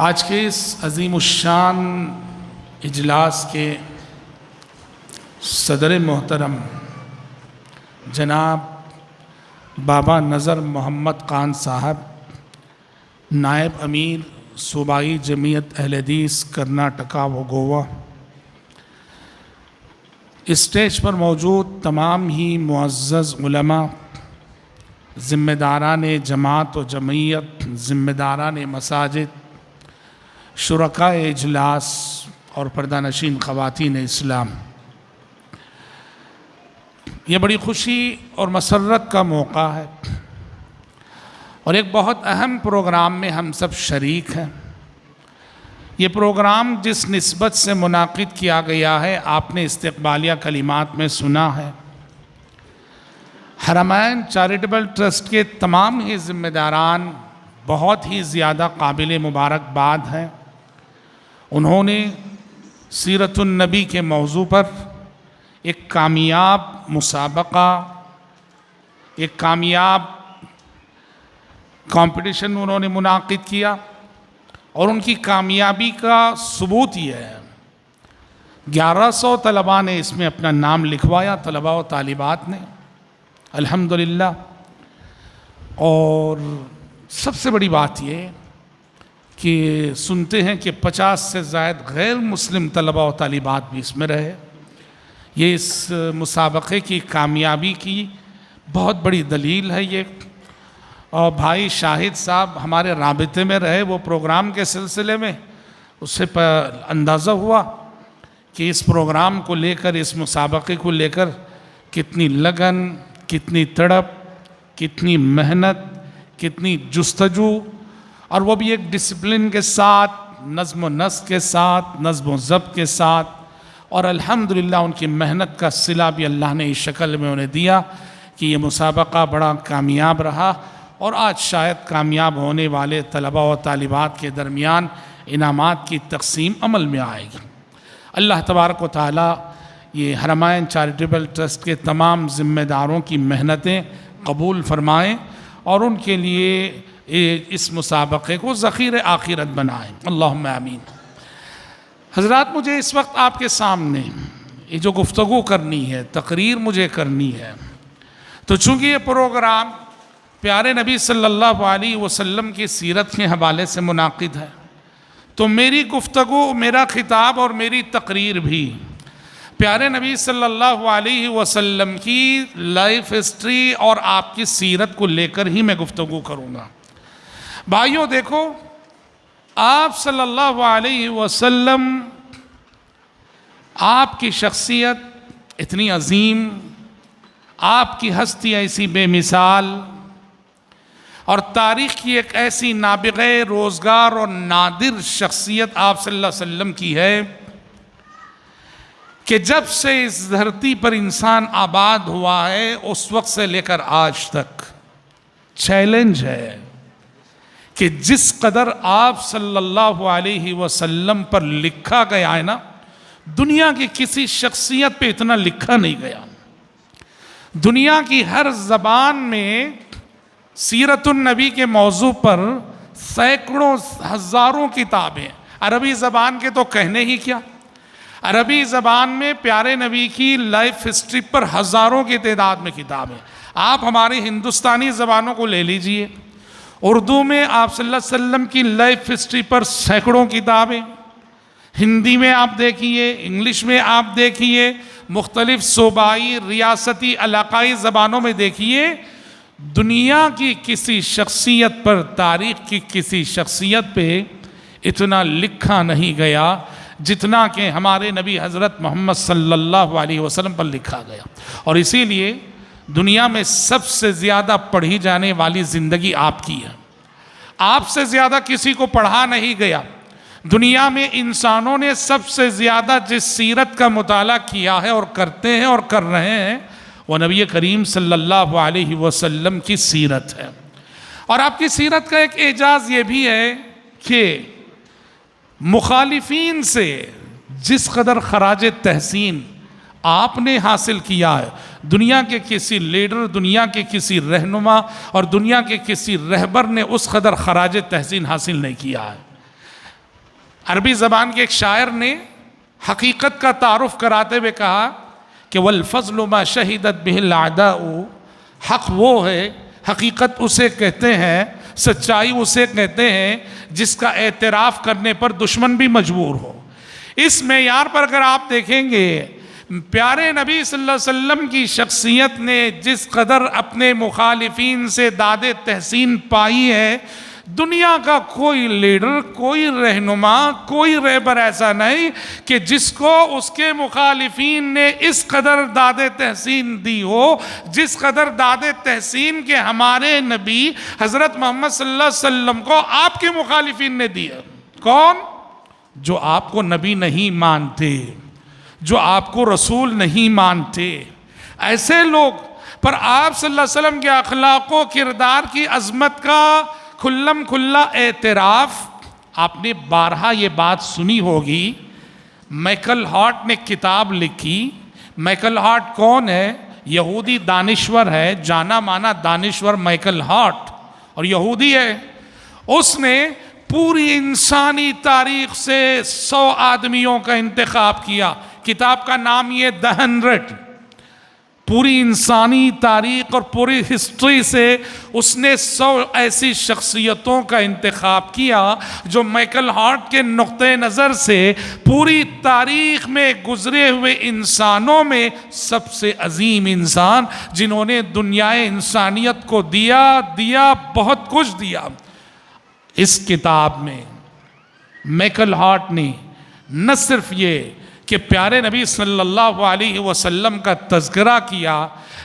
आज के इस अज़ीमुश्शान इजलास के सदर मोहतरम जनाब बाबा नज़र मोहम्मद खान साहब, नायब अमीर सूबाई जमीयत अहले हदीस कर्नाटका व गोवा, स्टेज पर मौजूद तमाम ही मुअज़्ज़ज़ उलमा, ज़िम्मेदारान जमात व जमीयत, ज़िम्मेदारान मसाजिद, शुरकाए इजलास और पर्दानशीन ख़वातीन इस्लाम, ये बड़ी खुशी और मसर्रत का मौका है और एक बहुत अहम प्रोग्राम में हम सब शरीक हैं। ये प्रोग्राम जिस निस्बत से मुनाकिद किया गया है आपने इस्तक़बालिया कलिमात में सुना है। हरमैन चैरिटेबल ट्रस्ट के तमाम ही ज़िम्मेदारान बहुत ही ज़्यादा काबिल मुबारकबाद हैं। उन्होंने सीरतुन नबी के मौजू पर एक कामयाब मुसाबका, एक कामयाब कंपटीशन उन्होंने मुनाकिद किया और उनकी कामयाबी का सबूत ये है 1100 तलबा ने इसमें अपना नाम लिखवाया, तलबा व तालिबात ने, अल्हम्दुलिल्लाह। और सबसे बड़ी बात ये कि सुनते हैं कि 50 से ज़ायद गैर मुस्लिम तलबा व तालिबात भी इसमें रहे। ये इस मुसाबक़े की कामयाबी की बहुत बड़ी दलील है ये। और भाई शाहिद साहब हमारे राबिते में रहे, वो प्रोग्राम के सिलसिले में उससे अंदाज़ा हुआ कि इस प्रोग्राम को लेकर, इस मुसाबक़े को लेकर कितनी लगन, कितनी तड़प, कितनी मेहनत, कितनी जुस्तजू, और वो भी एक डिसिप्लिन के साथ, नज़्म व नस्क़ के साथ, नज़्म व ज़ब्त के साथ। और अल्हम्दुलिल्लाह उनकी मेहनत का सिला भी अल्लाह ने इस शक्ल में उन्हें दिया कि ये मुसाबक़ा बड़ा कामयाब रहा और आज शायद कामयाब होने वाले तलबा व तालिबात के दरमियान इनामात की तक़सीम अमल में आएगी। अल्लाह तबारक व तआला ये हरमैन चैरिटेबल ट्रस्ट के तमाम ज़िम्मेदारों की मेहनतें कबूल फ़रमाएँ और उनके लिए इस मुसाबक़े को ज़ख़ीर आखिरत बनाएँ। अल्लाहुम्मा आमीन। हज़रात, मुझे इस वक्त आपके सामने ये जो गुफ्तगू करनी है, तकरीर मुझे करनी है, तो चूँकि ये प्रोग्राम प्यारे नबी सल्लल्लाहु अलैहि वसल्लम की सीरत के हवाले से मुनाकिद है, तो मेरी गुफ्तगू, मेरा खिताब और मेरी तकरीर भी प्यारे नबी सल्लल्लाहु अलैहि वसल्लम की लाइफ हिस्ट्री और आपकी सीरत को लेकर ही मैं गुफ्तगू करूँगा। भाइयों देखो, आप सल्लल्लाहु अलैहि वसल्लम आपकी शख्सियत इतनी अजीम, आपकी हस्ती ऐसी बेमिसाल और तारीख़ की एक ऐसी नाबिग़े रोज़गार और नादिर शख्सियत आप सल्लल्लाहु अलैहि वसल्लम की है कि जब से इस धरती पर इंसान आबाद हुआ है उस वक्त से लेकर आज तक चैलेंज है कि जिस कदर आप सल्लल्लाहु अलैहि वसल्लम पर लिखा गया है ना, दुनिया की किसी शख्सियत पे इतना लिखा नहीं गया। दुनिया की हर ज़बान में सीरतुन नबी के मौजू पर सैकड़ों हज़ारों किताबें, अरबी ज़बान के तो कहने ही क्या, अरबी ज़बान में प्यारे नबी की लाइफ हिस्ट्री पर हज़ारों की तादाद में किताबें। आप हमारी हिंदुस्तानी ज़बानों को ले लीजिए, उर्दू में आप सल्लल्लाहु अलैहि वसल्लम की लाइफ हिस्ट्री पर सैकड़ों किताबें, हिंदी में आप देखिए, इंग्लिश में आप देखिए, मुख्तलिफ सूबाई, रियासती, इलाकाई ज़बानों में देखिए, दुनिया की किसी शख्सियत पर, तारीख़ की किसी शख्सियत पे इतना लिखा नहीं गया जितना कि हमारे नबी हज़रत मोहम्मद सल्लल्लाहु अलैहि वसल्लम पर लिखा गया। और इसीलिए दुनिया में सबसे ज़्यादा पढ़ी जाने वाली ज़िंदगी आपकी है। आपसे ज़्यादा किसी को पढ़ा नहीं गया। दुनिया में इंसानों ने सबसे ज़्यादा जिस सीरत का मुताला किया है और करते हैं और कर रहे हैं वो नबी करीम सल्लल्लाहु अलैहि वसल्लम की सीरत है। और आपकी सीरत का एक एजाज़ ये भी है कि मुखालिफीन से जिस कदर खराज तहसीन आपने हासिल किया है, दुनिया के किसी लीडर, दुनिया के किसी रहनुमा और दुनिया के किसी रहबर ने उस कदर खराज तहसीन हासिल नहीं किया है। अरबी ज़बान के एक शायर ने हकीकत का तारुफ कराते हुए कहा कि वल फज़्लु मा शहीदत बिहिल अदाउ, हक़ वो है, हकीकत उसे कहते हैं, सच्चाई उसे कहते हैं जिसका एतराफ़ करने पर दुश्मन भी मजबूर हो। इस मेयार पर अगर आप देखेंगे, प्यारे नबी सल्लल्लाहु अलैहि वसल्लम की शख्सियत ने जिस कदर अपने मुखालिफीन से दादे तहसीन पाई है, दुनिया का कोई लीडर, कोई रहनुमा, कोई रहबर ऐसा नहीं कि जिसको उसके मुखालिफीन ने इस कदर दादे तहसीन दी हो जिस कदर दादे तहसीन के हमारे नबी हज़रत मोहम्मद सल्लल्लाहु अलैहि वसल्लम को आपके मुखालिफीन ने दी है। कौन? जो आपको नबी नहीं मानते, जो आपको रसूल नहीं मानते, ऐसे लोग पर आप सल्लल्लाहु अलैहि वसल्लम के अखलाक़ किरदार की अज़मत का खुल्लम खुल्ला एतराफ़। आपने बारहा ये बात सुनी होगी, माइकल हार्ट ने किताब लिखी। माइकल हार्ट कौन है? यहूदी दानिश्वर है, जाना माना दानिश्वर माइकल हार्ट, और यहूदी है। उसने पूरी इंसानी तारीख़ से 100 आदमियों का इंतखाब किया। किताब का नाम ये द 100। पूरी इंसानी तारीख़ और पूरी हिस्ट्री से उसने 100 ऐसी शख्सियतों का इंतखाब किया जो माइकल हार्ट के नुक्ते नज़र से पूरी तारीख़ में गुज़रे हुए इंसानों में सबसे अजीम इंसान, जिन्होंने दुनियाए इंसानियत को दिया बहुत कुछ दिया। इस किताब में माइकल हार्ट ने न सिर्फ ये कि प्यारे नबी सल्लल्लाहु अलैहि वसल्लम का तज़किरा किया,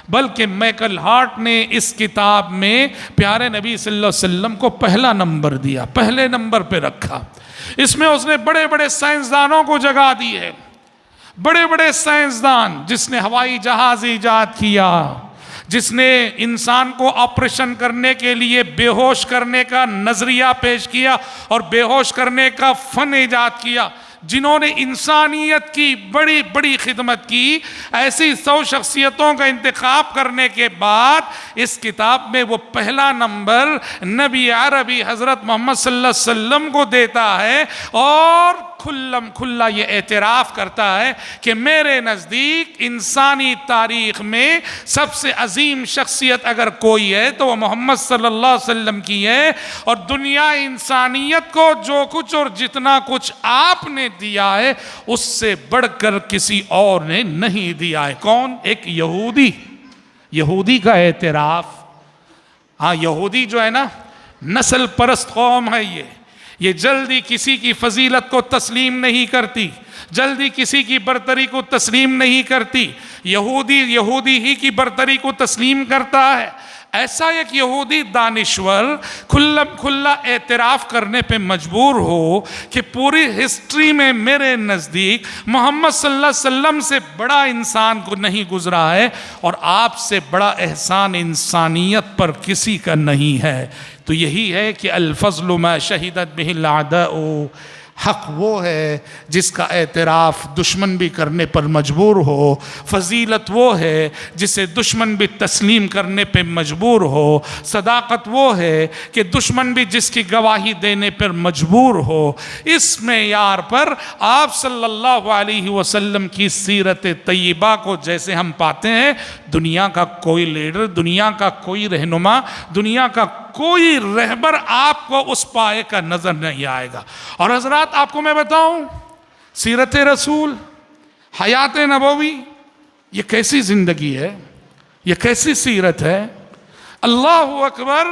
बल्कि माइकल हार्ट ने इस किताब में प्यारे नबी सल्लल्लाहु अलैहि वसल्लम को पहला नंबर दिया, पहले नंबर पे रखा। इसमें उसने बड़े बड़े साइंसदानों को जगा दी है। बड़े बड़े साइंसदान, जिसने हवाई जहाज़ ईजाद किया, जिसने इंसान को ऑपरेशन करने के लिए बेहोश करने का नज़रिया पेश किया और बेहोश करने का फ़न ईजाद किया, जिन्होंने इंसानियत की बड़ी बड़ी खिदमत की, ऐसी 100 शख्सियतों का इंतखाब करने के बाद इस किताब में वो पहला नंबर नबी अरबी हज़रत मोहम्मद सल्लल्लाहु अलैहि वसल्लम को देता है और खुल्लम खुल्ला ये एतराफ़ करता है कि मेरे नज़दीक इंसानी तारीख़ में सबसे अजीम शख्सियत अगर कोई है तो वह मोहम्मद सल्लल्लाहु अलैहि वसल्लम की है। और दुनिया इंसानियत को जो कुछ और जितना कुछ आपने दिया है उससे बढ़कर किसी और ने नहीं दिया है। कौन? एक यहूदी। यहूदी का एतराफ़। हाँ, यहूदी जो है ना, नस्ल परस्त कौम है। ये जल्दी किसी की फजीलत को तस्लीम नहीं करती, जल्दी किसी की बरतरी को तस्लीम नहीं करती। यहूदी यहूदी ही की बरतरी को तस्लीम करता है। ऐसा एक यहूदी दानिश्वर खुल्ला एतराफ़ करने पे मजबूर हो कि पूरी हिस्ट्री में मेरे नज़दीक मोहम्मद सल्लल्लाहु अलैहि वसल्लम से बड़ा इंसान को नहीं गुजरा है और आपसे बड़ा एहसान इंसानियत पर किसी का नहीं है। तो यही है कि अल-फ़ज़्लु मा शहिदत बिहिल अदाउ, हक़ वो है जिसका एतराफ़ दुश्मन भी करने पर मजबूर हो। फ़जीलत वो है जिसे दुश्मन भी तस्लीम करने पर मजबूर हो। सदाक़त वो है कि दुश्मन भी जिसकी गवाही देने पर मजबूर हो। इस मेयार पर आप सल्लल्लाहु अलैहि वसल्लम की सीरत तय्यबा को जैसे हम पाते हैं, दुनिया का कोई लीडर, दुनिया का कोई रहनुमा, दुनिया का कोई रहबर आपको उस पाए का नजर नहीं आएगा। और हजरात आपको मैं बताऊं, सीरत रसूल, हयात नबवी, ये कैसी जिंदगी है, ये कैसी सीरत है। अल्लाहु अकबर।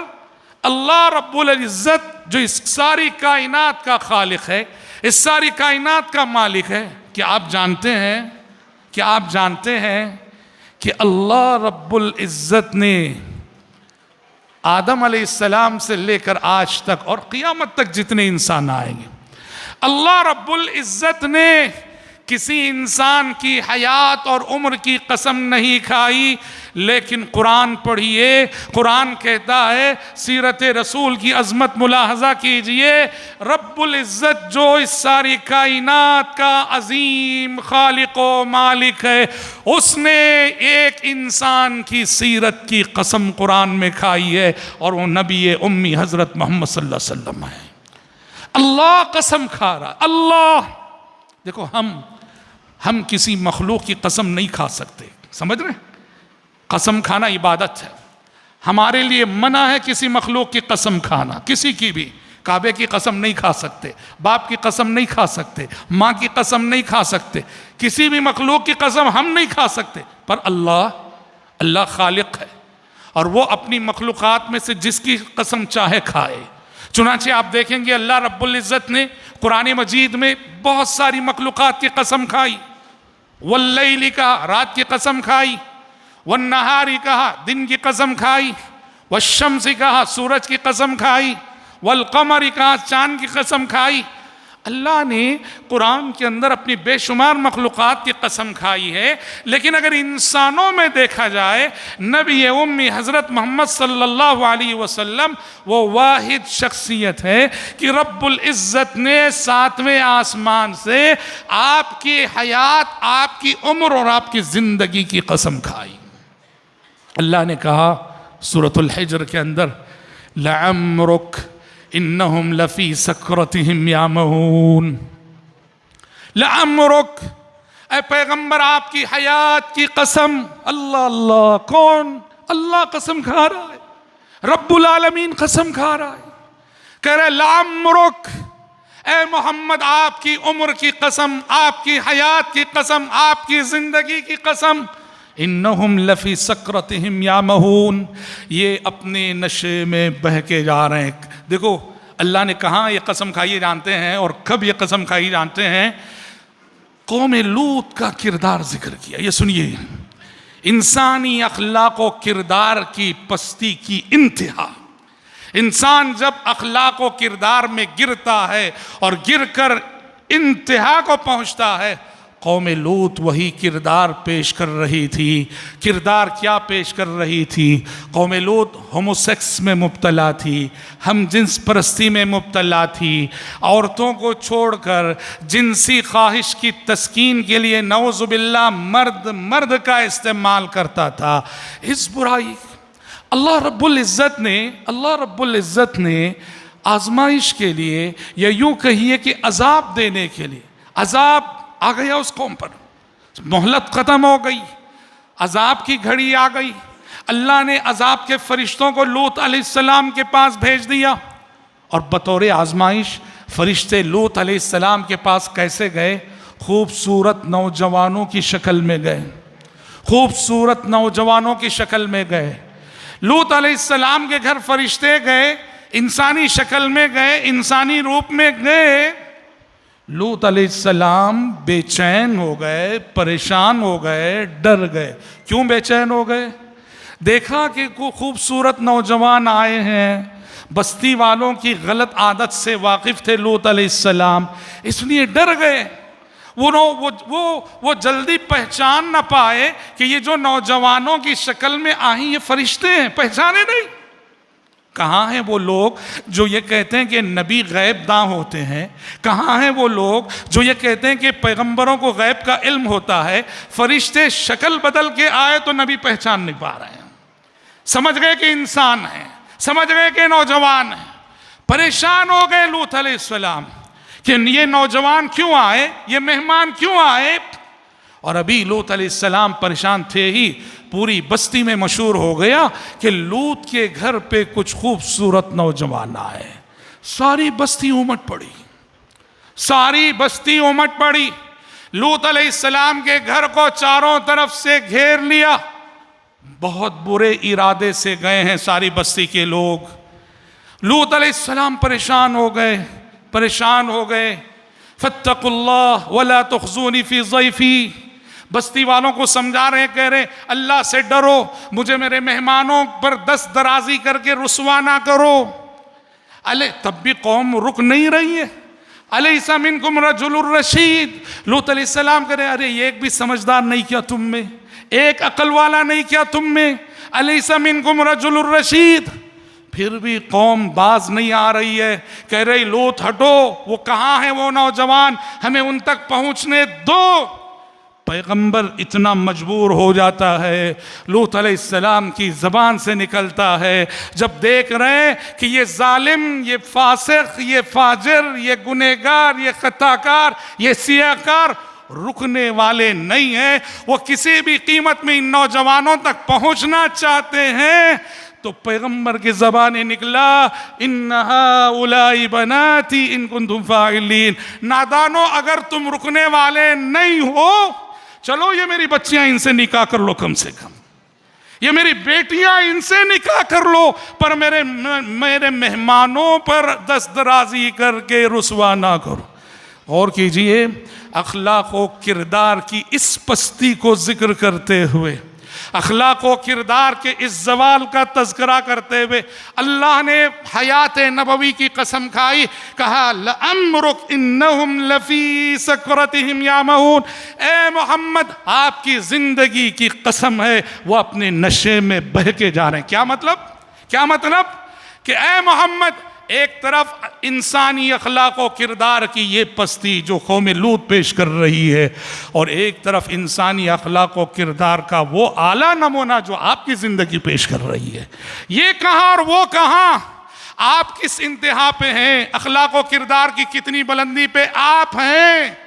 अल्लाह रब्बुल इज़्ज़त जो इस सारी कायनात का खालिक है, इस सारी कायनात का मालिक है, क्या आप जानते हैं कि अल्लाह रब्बुल इज़्ज़त ने आदम अलैहिस्सलाम से लेकर आज तक और क़ियामत तक जितने इंसान आएंगे, अल्लाह रब्बुल इज़्ज़त ने किसी इंसान की हयात और उम्र की कसम नहीं खाई। लेकिन कुरान पढ़िए, कुरान कहता है, सीरत रसूल की अज़मत मुलाहज़ा कीजिए, रब्बुल इज़्ज़त जो इस सारी कायनात का अज़ीम खालिक व मालिक है, उसने एक इंसान की सीरत की कसम कुरान में खाई है और वो नबी उम्मी हज़रत मोहम्मद सल्लल्लाहु अलैहि वसल्लम है। अल्लाह कसम खा रहा। अल्लाह, देखो हम किसी मखलूक की कसम नहीं खा सकते, समझ रहे? कसम खाना इबादत है, हमारे लिए मना है किसी मखलूक की कसम खाना, किसी की भी। काबे की कसम नहीं खा सकते, बाप की कसम नहीं खा सकते, माँ की कसम नहीं खा सकते, किसी भी मखलूक की कसम हम नहीं खा सकते। पर अल्लाह खालिक है और वो अपनी मखलूक़ात में से जिसकी कसम चाहे खाए। चुनांचे आप देखेंगे अल्लाह रब्बुल इज़्ज़त ने कुरान मजीद में बहुत सारी मखलूक़ात की कसम खाई। वल्लैली कहा, रात की कसम खाई। वन्नहारी कहा, दिन की कसम खाई। वश्शम्सी कहा, सूरज की कसम खाई। वल्क़मरी कहा, चांद की कसम खाई। अल्लाह ने कुरान के अंदर अपनी बेशुमार मखलूक़ात की कसम खाई है। लेकिन अगर इंसानों में देखा जाए, नबी उम्मी हज़रत मोहम्मद सल्लल्लाहु अलैहि वसल्लम वो वाहिद शख्सियत है कि रब्बुल इज़्ज़त ने 7वें आसमान से आपकी हयात, आपकी उम्र और आपकी ज़िंदगी की कसम खाई। अल्लाह ने कहा सूरतुल हिज्र के अंदर, लअम्रुक इन्नहुम लफ़ी सकरतिहिम यामहून। लअम्रुक, ऐ पैगंबर आपकी हयात की कसम। अल्लाह अल्लाह, कौन? अल्लाह कसम खा रहा है, रब्बुल आलमीन कसम खा रहा है, कह रहे लअम्रुक, ऐ मोहम्मद आपकी उम्र की कसम, आपकी हयात की कसम, आपकी जिंदगी की कसम। इन्नहुम लफ़ी सकरतिहिम यामहून, ये अपने नशे में बह के जा रहे हैं। देखो अल्लाह ने कहाँ ये कसम खाई जानते हैं और कब ये कसम खाई जानते हैं? कौम लूत का किरदार जिक्र किया। ये सुनिए, इंसानी अखलाक व किरदार की पस्ती की इंतहा। इंसान जब अखलाक व किरदार में गिरता है और गिरकर इंतहा को पहुंचता है, कौम लूत वही किरदार पेश कर रही थी। किरदार क्या पेश कर रही थी? कौम लूत होमोसेक्स में मुब्तला थी, हम जिन्स परस्ती में मुब्तला थी। औरतों को छोड़कर जिनसी ख्वाहिश की तस्कीन के लिए नौज़ुबिल्लाह मर्द का इस्तेमाल करता था। इस बुराई अल्लाह रब्बुल इज़्ज़त ने आजमाइश के लिए, या यूँ कहिए कि अजाब देने के लिए, अजाब आ गया उस कौम पर, मोहलत ख़त्म हो गई, अजाब की घड़ी आ गई। अल्लाह ने अजाब के फरिश्तों को लूत अलैहिस्सलाम के पास भेज दिया और बतौर आजमाइश फरिश्ते लूत अलैहिस्सलाम के पास कैसे गए? खूबसूरत नौजवानों की शक्ल में गए, खूबसूरत नौजवानों की शक्ल में गए। लूत अलैहिस्सलाम के घर फरिश्ते गए, इंसानी शक्ल में गए, इंसानी रूप में गए। लूत अलैहिस्सलाम बेचैन हो गए, परेशान हो गए, डर गए। क्यों बेचैन हो गए? देखा कि खूबसूरत नौजवान आए हैं, बस्ती वालों की गलत आदत से वाकिफ थे लूत अलैहिस्सलाम, इसलिए डर गए। वो जल्दी पहचान ना पाए कि ये जो नौजवानों की शक्ल में आई ये फरिश्ते हैं, पहचाने नहीं। कहाँ हैं वो लोग जो ये कहते हैं कि नबी गैब दां होते हैं? कहाँ हैं वो लोग जो ये कहते हैं कि पैगंबरों को गैब का इल्म होता है? फरिश्ते शक्ल बदल के आए तो नबी पहचान नहीं पा रहे हैं। समझ गए कि इंसान है, समझ गए कि नौजवान है। परेशान हो गए लूत अलैहिस्सलाम कि ये नौजवान क्यों आए, ये मेहमान क्यों आए। और अभी लूत अलैहिस्सलाम परेशान थे ही पूरी बस्ती में मशहूर हो गया कि लूत के घर पे कुछ खूबसूरत नौजवान आए। सारी बस्ती उमट पड़ी, सारी बस्ती उमट पड़ी। लूत अलैहिस्सलाम के घर को चारों तरफ से घेर लिया। बहुत बुरे इरादे से गए हैं सारी बस्ती के लोग। लूत अलैहिस्सलाम परेशान हो गए, परेशान हो गए। फत्तकुल्लाह वला तुखज़ूनी फी ज़ैफ़ी, बस्ती वालों को समझा रहे, कह रहे अल्लाह से डरो, मुझे मेरे मेहमानों पर दस्त दराजी करके रुसवा ना करो। अले तब भी कौम रुक नहीं रही है। अलैसा मिनकुम रजुलुर रशीद, लूत अलैहिस्सलाम कह रहे अरे एक भी समझदार नहीं क्या तुम में, एक अकल वाला नहीं क्या तुम में? अलैसा मिनकुम रजुलुर रशीद। फिर भी कौम बाज नहीं आ रही है। कह रही लूत हटो, वो कहाँ है वो नौजवान, हमें उन तक पहुंचने दो। पैगंबर इतना मजबूर हो जाता है, लूत अलैहिस्सलाम की ज़बान से निकलता है, जब देख रहे हैं कि ये जालिम, ये फासिक, ये फाजिर, ये गुनहगार, ये खताकार, ये सियाकार रुकने वाले नहीं हैं, वो किसी भी कीमत में इन नौजवानों तक पहुंचना चाहते हैं। तो पैगंबर की ज़बान निकला इन्नहा उलाई बनाती इन कुंतुम फाइलीन, नादानो अगर तुम रुकने वाले नहीं हो, चलो ये मेरी बच्चियां इनसे निकाह कर लो, कम से कम ये मेरी बेटियां इनसे निकाह कर लो, पर मेरे मेहमानों पर दस्तदराजी करके रुसवा ना करो। और कीजिए, अखलाक व किरदार की इस पस्ती को जिक्र करते हुए, अखलाक व किरदार के इस जवाल का तज़किरा करते हुए अल्लाह ने हयात नबवी की कसम खाई, कहा लअम्रुक इन्नहुम लफी सकरतिहिम यामहून। ए मोहम्मद, आपकी जिंदगी की कसम है वो अपने नशे में बह के जा रहे हैं। क्या मतलब? क्या मतलब कि ए मोहम्मद, एक तरफ इंसानी अखलाक व किरदार की ये पस्ती जो कौम लूत पेश कर रही है, और एक तरफ इंसानी अखलाक व किरदार का वो आला नमूना जो आपकी ज़िंदगी पेश कर रही है। ये कहाँ और वो कहाँ, आप किस इंतहा पे हैं, अखलाक व किरदार की कितनी बुलंदी पे आप हैं।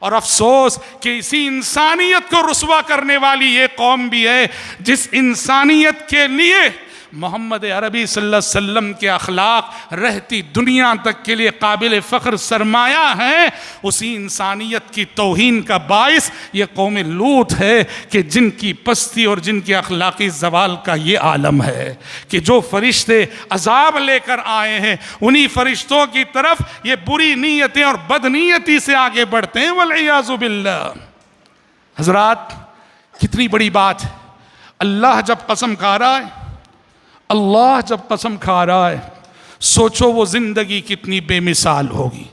और अफसोस कि इसी इंसानियत को रुसवा करने वाली ये कौम भी है जिस इंसानियत के लिए मोहम्मद अरबी सल्लल्लाहु अलैहि वसल्लम के अखलाक रहती दुनिया तक के लिए काबिल फ़ख्र सरमाया है। उसी इंसानियत की तौहीन का बाइस ये कौम लूत है कि जिनकी पस्ती और जिनके अखलाकी ज़वाल का ये आलम है कि जो फरिश्ते अजाब लेकर आए हैं उन्हीं फरिश्तों की तरफ ये बुरी नीयतें और बदनीयती से आगे बढ़ते हैं। वल्इयाज़ु बिल्लाह। हज़रात, कितनी बड़ी बात है। अल्लाह जब कसम खा रहा है, अल्लाह जब कसम खा रहा है, सोचो वो ज़िंदगी कितनी बेमिसाल होगी,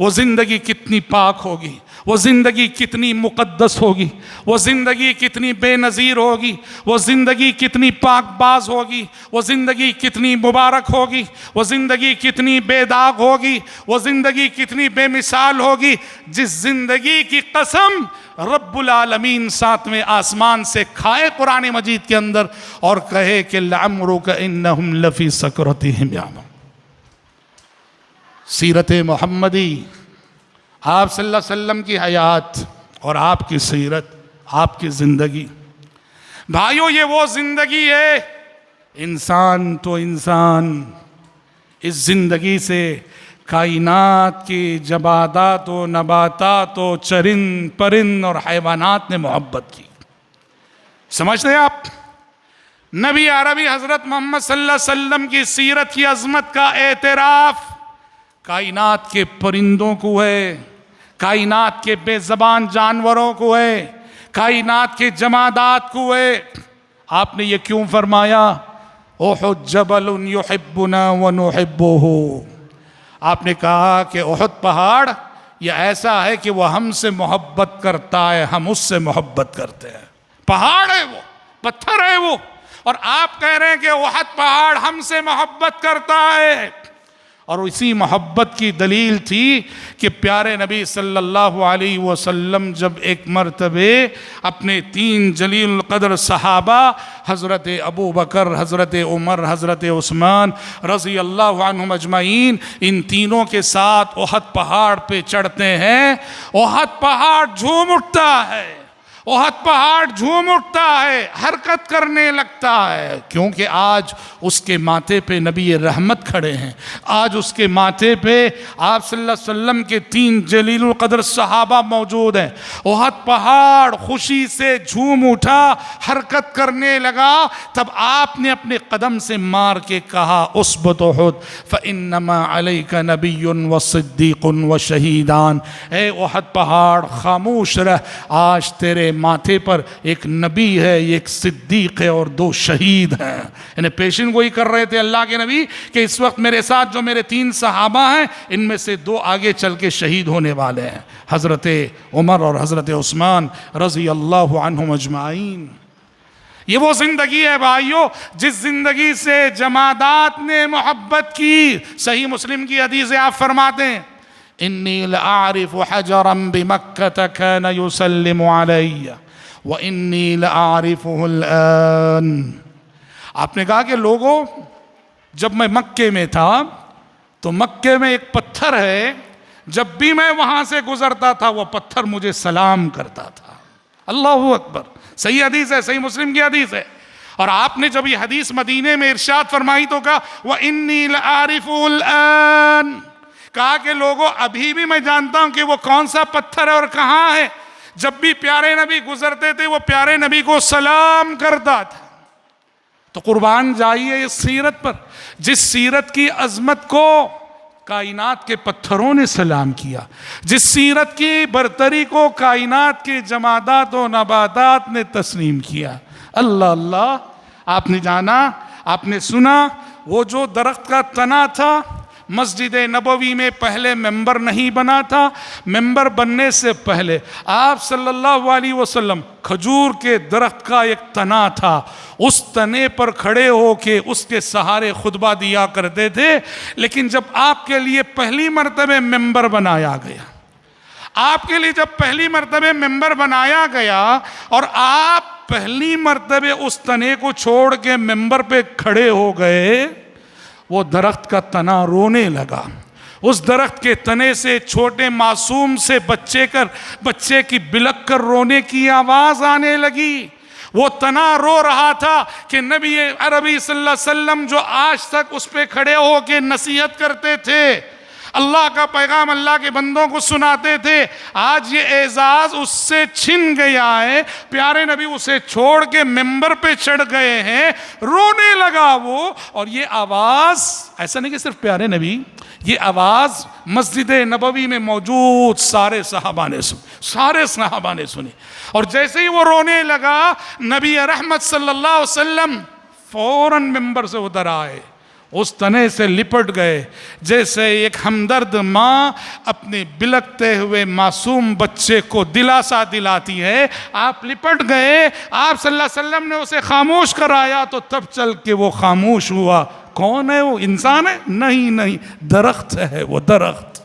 वो ज़िंदगी कितनी पाक होगी, वो ज़िंदगी कितनी मुक़द्दस होगी, वो ज़िंदगी कितनी बेनज़ीर होगी, वो ज़िंदगी कितनी पाकबाज होगी, वो ज़िंदगी कितनी मुबारक होगी, वो ज़िंदगी कितनी बेदाग होगी, वो ज़िंदगी कितनी बेमिसाल होगी, जिस ज़िंदगी की कसम रब्बुल आलमीन सातवें आसमान से खाए कुरान मजीद के अंदर और कहे कि लअम्रुक इन्नहुम लफ़ी सकरतिहिम यामहून। सीरत मोहम्मदी, आप सल्लल्लाहु अलैहि वसल्लम की हयात और आपकी सीरत, आपकी ज़िंदगी, भाइयों ये वो ज़िंदगी है, इंसान तो इंसान, इस ज़िंदगी से कायनात की जबादात व नबातात व चरिंद परिंद और हैवानात ने मोहब्बत की। समझते हैं आप? नबी अरबी हज़रत मोहम्मद सल्लल्लाहु अलैहि वसल्लम की सीरत की अज़मत का एतराफ़ कायनात के परिंदों को है, कायनात के बेज़बान जानवरों को है, कायनात के जमादात को है। आपने ये क्यों फरमाया? उहुद जबलुन युहिब्बुना व नुहिब्बुहु। आपने कहा कि उहुद पहाड़ ये ऐसा है कि वह हमसे मोहब्बत करता है, हम उससे मोहब्बत करते हैं। पहाड़ है वो, पत्थर है वो, और आप कह रहे हैं कि उहुद पहाड़ हमसे मोहब्बत करता है। और इसी मोहब्बत की दलील थी कि प्यारे नबी सल्लल्लाहु अलैहि वसल्लम जब एक मरतबे अपने 3 जलील क़द्र सहाबा हज़रत अबू बकर, हज़रत उमर, हज़रत उस्मान रज़ी अल्लाहु अन्हुम अजमईन, इन तीनों के साथ उहद पहाड़ पे चढ़ते हैं, उहद पहाड़ झूम उठता है, उहद पहाड़ झूम उठता है, हरकत करने लगता है, क्योंकि आज उसके माथे पे नबी रहमत खड़े हैं। आज उसके माथे पे आप सल्लल्लाहु अलैहि वसल्लम के 3 जलीलुल क़द्र सहाबा मौजूद हैं। उहद पहाड़ खुशी से झूम उठा, हरकत करने लगा। तब आपने अपने कदम से मार के कहा, उसबत उहुद फ़इन्नमा अलैका नबिय्युन व सिद्दीक़ुन व शहीदान। ए उहद पहाड़ खामोश रह, आज तेरे माथे पर एक नबी है, एक सिद्दीक है और 2 शहीद हैं। यानी पेशिन गोई कर रहे थे अल्लाह के नबी कि इस वक्त मेरे साथ जो मेरे 3 सहाबा हैं, इनमें से 2 आगे चल के शहीद होने वाले हैं, हज़रत उमर और हज़रत उस्मान रज़ी अल्लाहु अन्हुम अजमाइन। ये वो जिंदगी है भाइयों जिस जिंदगी से जमादात ने मोहब्बत की। सही मुस्लिम की हदीस है, आप फरमाते हैं, इन्नी लआरिफु हजरन बिमक्का कान युसल्लिमु अलैया व इन्नी लआरिफुहुल आन। आपने कहा कि लोगों, जब मैं मक्के में था तो मक्के में एक पत्थर है, जब भी मैं वहां से गुजरता था वो पत्थर मुझे सलाम करता था। अल्लाहु अकबर। सही हदीस है, सही मुस्लिम की हदीस है। और आपने जब ये हदीस मदीने में इरशाद फरमाई तो कहा व इन्नी लआरिफुहुल आन, कहा कि लोगों अभी भी मैं जानता हूं कि वो कौन सा पत्थर है और कहां है। जब भी प्यारे नबी गुजरते थे वो प्यारे नबी को सलाम करता था। तो कुर्बान जाइए इस सीरत पर, जिस सीरत की अजमत को कायनात के पत्थरों ने सलाम किया, जिस सीरत की बरतरी को कायनात के जमादात और नबातात ने तस्लीम किया। अल्लाह अल्लाह। आपने जाना, आपने सुना, वो जो दरख्त का तना था, मस्जिद नबवी में पहले मेंबर नहीं बना था, मेंबर बनने से पहले आप सल्लल्लाहु अलैहि वसल्लम खजूर के दरख्त का एक तना था, उस तने पर खड़े होके उसके सहारे खुतबा दिया करते थे। लेकिन जब आपके लिए पहली मर्तबे मेंबर बनाया गया, आपके लिए जब पहली मर्तबे मेंबर बनाया गया और आप पहली मर्तबे उस तने को छोड़ के मेंबर पे खड़े हो गए, वो दरख्त का तना रोने लगा। उस दरख्त के तने से छोटे मासूम से बच्चे की बिलक कर रोने की आवाज आने लगी। वो तना रो रहा था कि नबी अरबी सल्लल्लाहु अलैहि वसल्लम जो आज तक उस पे खड़े होके नसीहत करते थे, अल्लाह का पैगाम अल्लाह के बंदों को सुनाते थे, आज ये एजाज उससे छिन गया है। प्यारे नबी उसे छोड़ के मेंबर पे चढ़ गए हैं, रोने लगा वो। और ये आवाज, ऐसा नहीं कि सिर्फ प्यारे नबी, ये आवाज मस्जिद नबवी में मौजूद सारे सहाबा ने सुनी। और जैसे ही वो रोने लगा, नबी रहमत सल्लल्लाहु अलैहि वसल्लम फौरन मेंबर से उतर आए, उस तने से लिपट गए, जैसे एक हमदर्द माँ अपने बिलकते हुए मासूम बच्चे को दिलासा दिलाती है। आप लिपट गए, आप सल्लल्लाहु अलैहि वसल्लम ने उसे खामोश कराया, तो तब चल के वो खामोश हुआ। कौन है वो? इंसान है? नहीं नहीं, दरख्त है वो, दरख्त।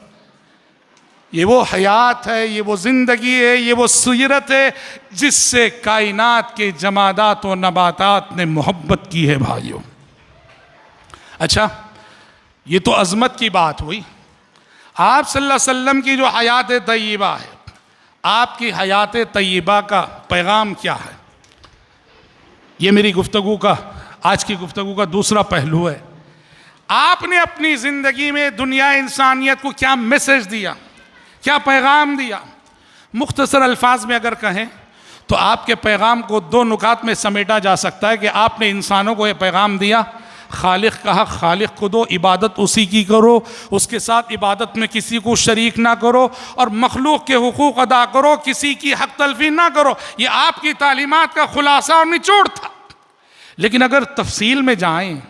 ये वो हयात है, ये वो जिंदगी है, ये वो सीरत है जिससे कायनात के जमादात और नबातात ने मोहब्बत की है भाइयों। अच्छा, ये तो अज़मत की बात हुई। आप सल्लल्लाहु अलैहि वसल्लम की जो हयात तय्यबा है, आपकी हयात तय्यबा का पैगाम क्या है? ये मेरी गुफ्तगू का, आज की गुफ्तगू का दूसरा पहलू है। आपने अपनी ज़िंदगी में दुनिया इंसानियत को क्या मैसेज दिया, क्या पैगाम दिया? मुख्तसर अल्फाज में अगर कहें तो आपके पैगाम को 2 नुकात में समेटा जा सकता है कि आपने इंसानों को यह पैगाम दिया, खालिक कहा, खालिक को दो, इबादत उसी की करो, उसके साथ इबादत में किसी को शरीक ना करो, और मखलूक के हुकूक अदा करो, किसी की हक तलफी ना करो। ये आपकी तालीमात का खुलासा और निचोड़ था। लेकिन अगर तफसील में जाएं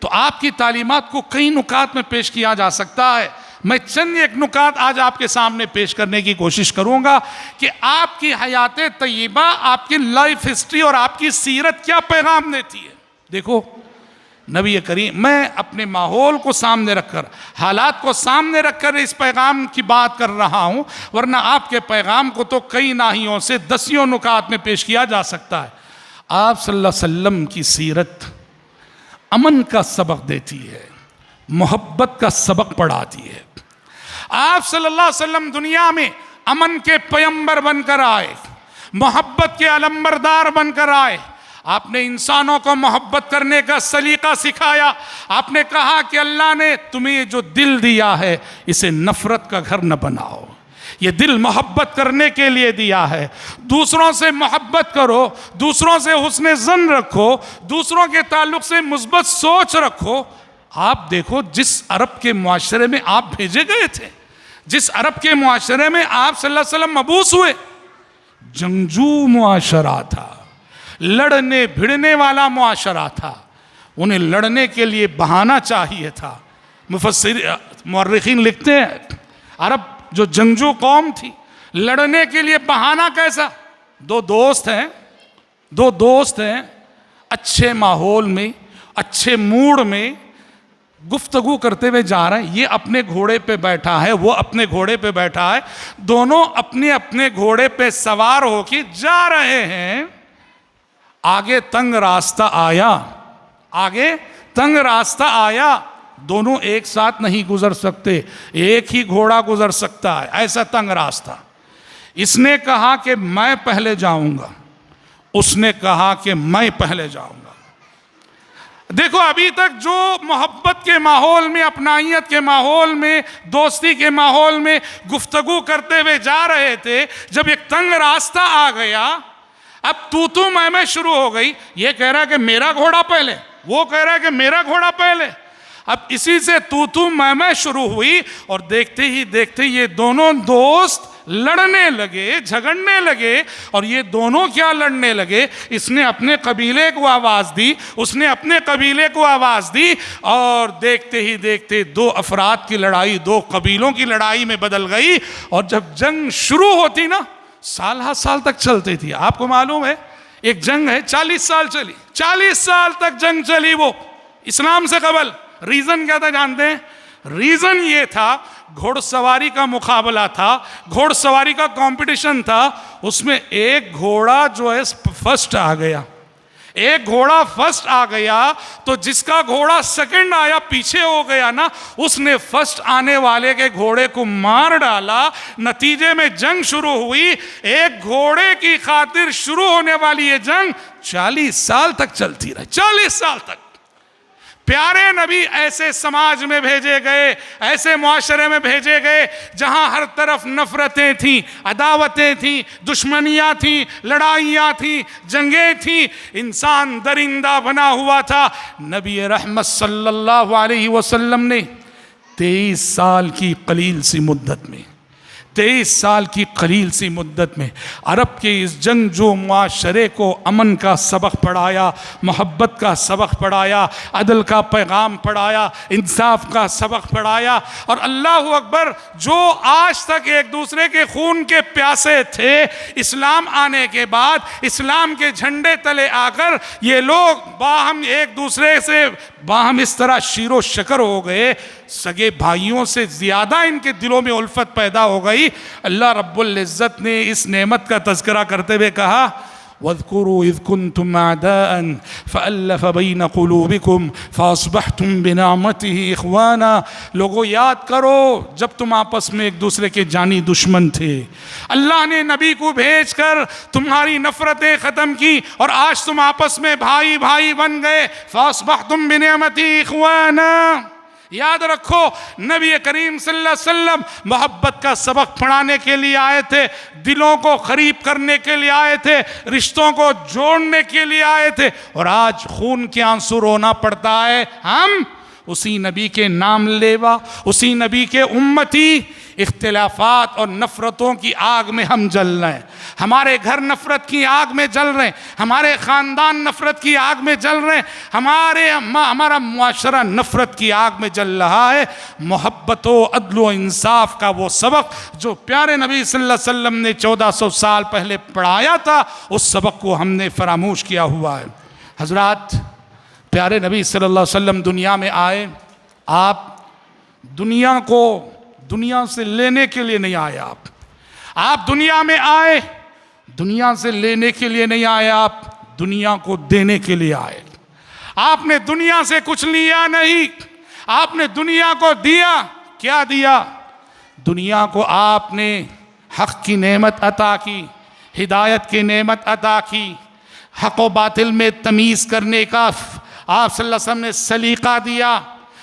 तो आपकी तालीमात को कई नुकात में पेश किया जा सकता है। मैं चंद एक नुकात आज आपके सामने पेश करने की कोशिश करूंगा कि आपकी हयात तय्यबा, आपकी लाइफ हिस्ट्री और आपकी सीरत क्या पैगाम देती है। देखो नबी करीम, मैं अपने माहौल को सामने रखकर, हालात को सामने रखकर इस पैगाम की बात कर रहा हूं, वरना आपके पैगाम को तो कई नाहियों से दसियों नुकात में पेश किया जा सकता है। आप सल्लल्लाहु अलैहि वसल्लम की सीरत अमन का सबक देती है, मोहब्बत का सबक पढ़ाती है। आप सल्लल्लाहु अलैहि वसल्लम दुनिया में अमन के पैगंबर बनकर आए, मोहब्बत के अलंबरदार बनकर आए। आपने इंसानों को मोहब्बत करने का सलीका सिखाया। आपने कहा कि अल्लाह ने तुम्हें जो दिल दिया है इसे नफरत का घर न बनाओ, ये दिल मोहब्बत करने के लिए दिया है। दूसरों से मोहब्बत करो, दूसरों से हुस्न ज़न रखो, दूसरों के ताल्लुक से मुस्बत सोच रखो। आप देखो जिस अरब के मुआशरे में आप भेजे गए थे, जिस अरब के मुआशरे में आप सल्लल्लाहु अलैहि वसल्लम मबूस हुए, जंगजू मुआशरा था, लड़ने भिड़ने वाला मुआशरा था। उन्हें लड़ने के लिए बहाना चाहिए था। मुफस्सिर मुअर्रिखीन लिखते हैं अरब जो जंगजू कौम थी, लड़ने के लिए बहाना कैसा? दो दोस्त हैं, अच्छे माहौल में, अच्छे मूड में गुफ्तगू करते हुए जा रहे हैं। ये अपने घोड़े पे बैठा है, वो अपने घोड़े पे बैठा है, दोनों अपने अपने घोड़े पे सवार होके जा रहे हैं। आगे तंग रास्ता आया, दोनों एक साथ नहीं गुजर सकते, एक ही घोड़ा गुजर सकता है, ऐसा तंग रास्ता। इसने कहा कि मैं पहले जाऊंगा, उसने कहा कि मैं पहले जाऊंगा। देखो अभी तक जो मोहब्बत के माहौल में, अपनाइयत के माहौल में, दोस्ती के माहौल में गुफ्तगू करते हुए जा रहे थे, जब एक तंग रास्ता आ गया, अब तू मैं शुरू हो गई। ये कह रहा है कि मेरा घोड़ा पहले, वो कह रहा है कि मेरा घोड़ा पहले। अब इसी से तू मैं शुरू हुई, और देखते ही देखते ये दोनों दोस्त लड़ने लगे, झगड़ने लगे। और ये दोनों क्या लड़ने लगे? इसने अपने कबीले को आवाज़ दी, उसने अपने कबीले को आवाज़ दी, और देखते ही देखते दो अफराद की लड़ाई, दो कबीलों की लड़ाई में बदल गई। और जब जंग शुरू होती ना, साल तक चलती थी। आपको मालूम है एक जंग है 40 साल चली, 40 साल तक जंग चली वो इस्लाम से कबल। रीज़न क्या था जानते हैं? रीज़न ये था, घोड़सवारी का मुकाबला था, घोड़सवारी का कंपटीशन था। उसमें एक घोड़ा जो है फर्स्ट आ गया, एक घोड़ा फर्स्ट आ गया, तो जिसका घोड़ा सेकंड आया, पीछे हो गया ना, उसने फर्स्ट आने वाले के घोड़े को मार डाला। नतीजे में जंग शुरू हुई। एक घोड़े की खातिर शुरू होने वाली ये जंग 40 साल तक चलती रही, 40 साल तक। प्यारे नबी ऐसे समाज में भेजे गए, ऐसे मुआशरे में भेजे गए जहां हर तरफ नफरतें थीं, अदावतें थीं, दुश्मनियां थीं, लड़ाइयां थीं, जंगें थीं। इंसान दरिंदा बना हुआ था। नबी रहमत सल्लल्लाहु अलैहि वसल्लम ने 23 साल की कलील सी मुद्दत में, 23 साल की कलील सी मुद्दत में अरब के इस जंगजू मुआशरे को अमन का सबक पढ़ाया, मोहब्बत का सबक पढ़ाया, अदल का पैगाम पढ़ाया, इंसाफ का सबक पढ़ाया। और अल्लाह अकबर, जो आज तक एक दूसरे के खून के प्यासे थे, इस्लाम आने के बाद इस्लाम के झंडे तले आकर ये लोग बाहम एक दूसरे से बाहम इस तरह शीरो शकर हो गए, सगे भाइयों से ज़्यादा इनके दिलों में उल्फत पैदा हो गई। अल्लाह रब्बुल इज़्ज़त ने इस नेमत का तज़किरा करते हुए कहा, वज़कुरू इज़ कुंतुम अअदाअन फ़अल्लफ़ बैन क़ुलूबिकुम फ़अस्बहतुम बिनिअमतिही इख़वाना। लोगों याद करो जब तुम आपस में एक दूसरे के जानी दुश्मन थे, अल्लाह ने नबी को भेजकर तुम्हारी नफ़रतें ख़त्म की और आज तुम आपस में भाई भाई बन गए। फ़अस्बहतुम बिनिअमतिही इख़वाना। याद रखो, नबी करीम सल्लल्लाहु अलैहि वसल्लम मोहब्बत का सबक पढ़ाने के लिए आए थे, दिलों को करीब करने के लिए आए थे, रिश्तों को जोड़ने के लिए आए थे। और आज खून के आंसू रोना पड़ता है। हम उसी नबी के नाम लेवा, उसी नबी के उम्मती, इख्तिलाफात और नफ़रतों की आग में हम जल रहे हैं। हमारे घर नफ़रत की आग में जल रहे हैं, हमारे ख़ानदान नफ़रत की आग में जल रहे हैं, हमारा मुआशरा नफ़रत की आग में जल रहा है। मोहब्बत व अदल व इंसाफ का वो सबक जो प्यारे नबी सल्लल्लाहु अलैहि वसल्लम ने 1400 साल पहले पढ़ाया था, उस सबक को हमने फरामोश किया हुआ है। हज़रात, प्यारे नबी सल्लल्लाहु अलैहि वसल्लम दुनिया में आए। आप दुनिया को दुनिया से लेने के लिए नहीं आए। आप दुनिया में आए, दुनिया से लेने के लिए नहीं आए, आप दुनिया को देने के लिए आए। आपने दुनिया से कुछ लिया नहीं, आपने दुनिया को दिया। क्या दिया? दुनिया को आपने हक की नेमत अता की, हिदायत की नेमत अता की, हक व बातिल में तमीज़ करने का आप सल्लल्लाहु अलैहि वसल्लम ने सलीका दिया,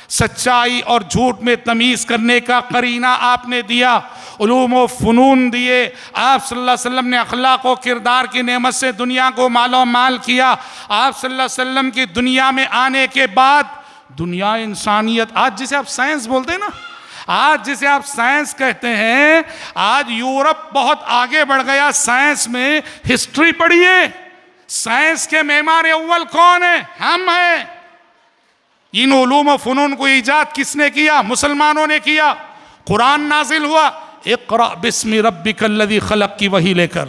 सच्चाई और झूठ में तमीज़ करने का करीना आपने दिया, उलूम व फ़नून दिए। आप सल्लल्लाहु अलैहि वसल्लम ने अखलाक व किरदार की नेमत से दुनिया को मालो माल किया। आप सल्लल्लाहु अलैहि वसल्लम की दुनिया में आने के बाद दुनिया इंसानियत, आज जिसे आप साइंस बोलते हैं ना, आज जिसे आप साइंस कहते हैं, आज यूरोप बहुत आगे बढ़ गया साइंस में। हिस्ट्री पढ़िए, साइंस के मेमार अव्वल कौन है? हम हैं। इन उलूम व फ़नून को ईजाद किसने किया? मुसलमानों ने किया। कुरान नाजिल हुआ, इक़रा बिस्मि रब्बिकल्लज़ी खलक़ की वही लेकर,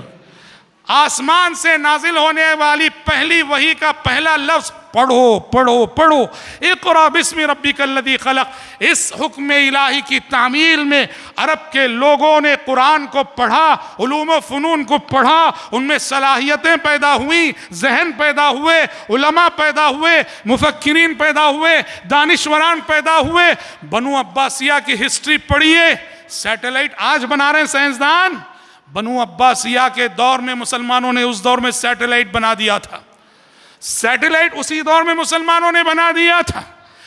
आसमान से नाजिल होने वाली पहली वही का पहला लफ्ज़ पढ़ो पढ़ो पढ़ो, इक़रा बिस्मि रब्बिकल्लज़ी खलक़। इस हुक्म इलाही की तामील में अरब के लोगों ने कुरान को पढ़ा, उलूम व फ़नून को पढ़ा, उनमें सलाहियतें पैदा हुई, जहन पैदा हुए, उलमा पैदा हुए, मुफक्किरीन पैदा हुए, दानिशवरान पैदा हुए। बनु अब्बासिया की हिस्ट्री पढ़िए। सैटेलाइट आज बना रहे हैं साइंसदान, बनु अब्बासिया के दौर में मुसलमानों ने उस दौर में सैटेलाइट बना दिया था। सैटेलाइट उसी दौर में मुसलमानों ने बना दिया था।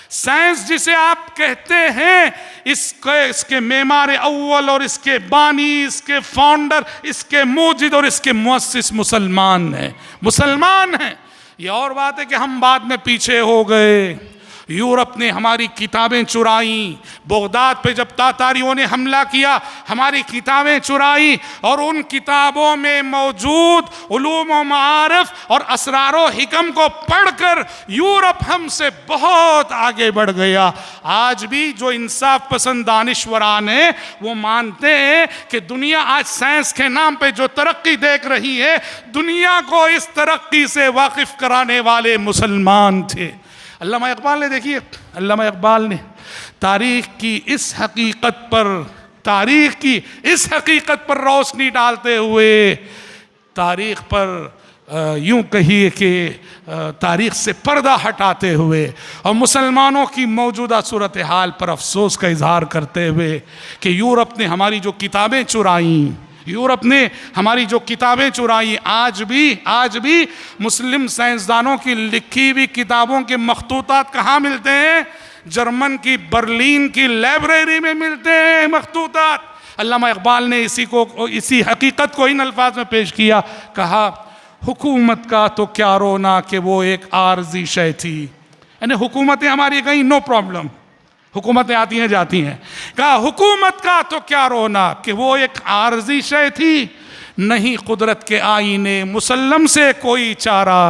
साइंस जिसे आप कहते हैं, इसके मेमार अव्वल और इसके बानी, इसके फाउंडर, इसके मूजिद और इसके मुअस्सिस मुसलमान हैं, मुसलमान हैं। ये और बात है कि हम बाद में पीछे हो गए। यूरोप ने हमारी किताबें चुराई, बगदाद पे जब तातारियों ने हमला किया, हमारी किताबें चुराई, और उन किताबों में मौजूद उलूम व मारिफ और असरार व हिकम को पढ़कर यूरोप हमसे बहुत आगे बढ़ गया। आज भी जो इंसाफ पसंद दानिशवरान हैं, वो मानते हैं कि दुनिया आज साइंस के नाम पे जो तरक्की देख रही है, दुनिया को इस तरक्की से वाकिफ कराने वाले मुसलमान थे। अल्लामा इकबाल ने, देखिए अल्लामा इकबाल ने तारीख़ की इस हकीकत पर रोशनी डालते हुए, तारीख़ पर यूँ कहिए कि तारीख़ से पर्दा हटाते हुए और मुसलमानों की मौजूदा सूरत हाल पर अफसोस का इजहार करते हुए कि यूरोप ने हमारी जो किताबें चुराईं, यूरोप ने हमारी जो किताबें चुराई, आज भी मुस्लिम साइंसदानों की लिखी हुई किताबों के मखतूतात कहाँ मिलते हैं? जर्मन की बर्लिन की लाइब्रेरी में मिलते हैं मखतूतात। अल्लामा इकबाल ने इसी हकीकत को इन अल्फाज में पेश किया, कहा हुकूमत का तो क्या रोना कि वो एक आर्जी शय थी। यानी हुकूमतें हमारी कहीं नो प्रॉब्लम, हुकूमतें आती हैं जाती हैं। कहा हुकूमत का तो क्या रोना कि वो एक आर्जी शय थी, नहीं कुदरत के आईने मुसल्लम से कोई चारा।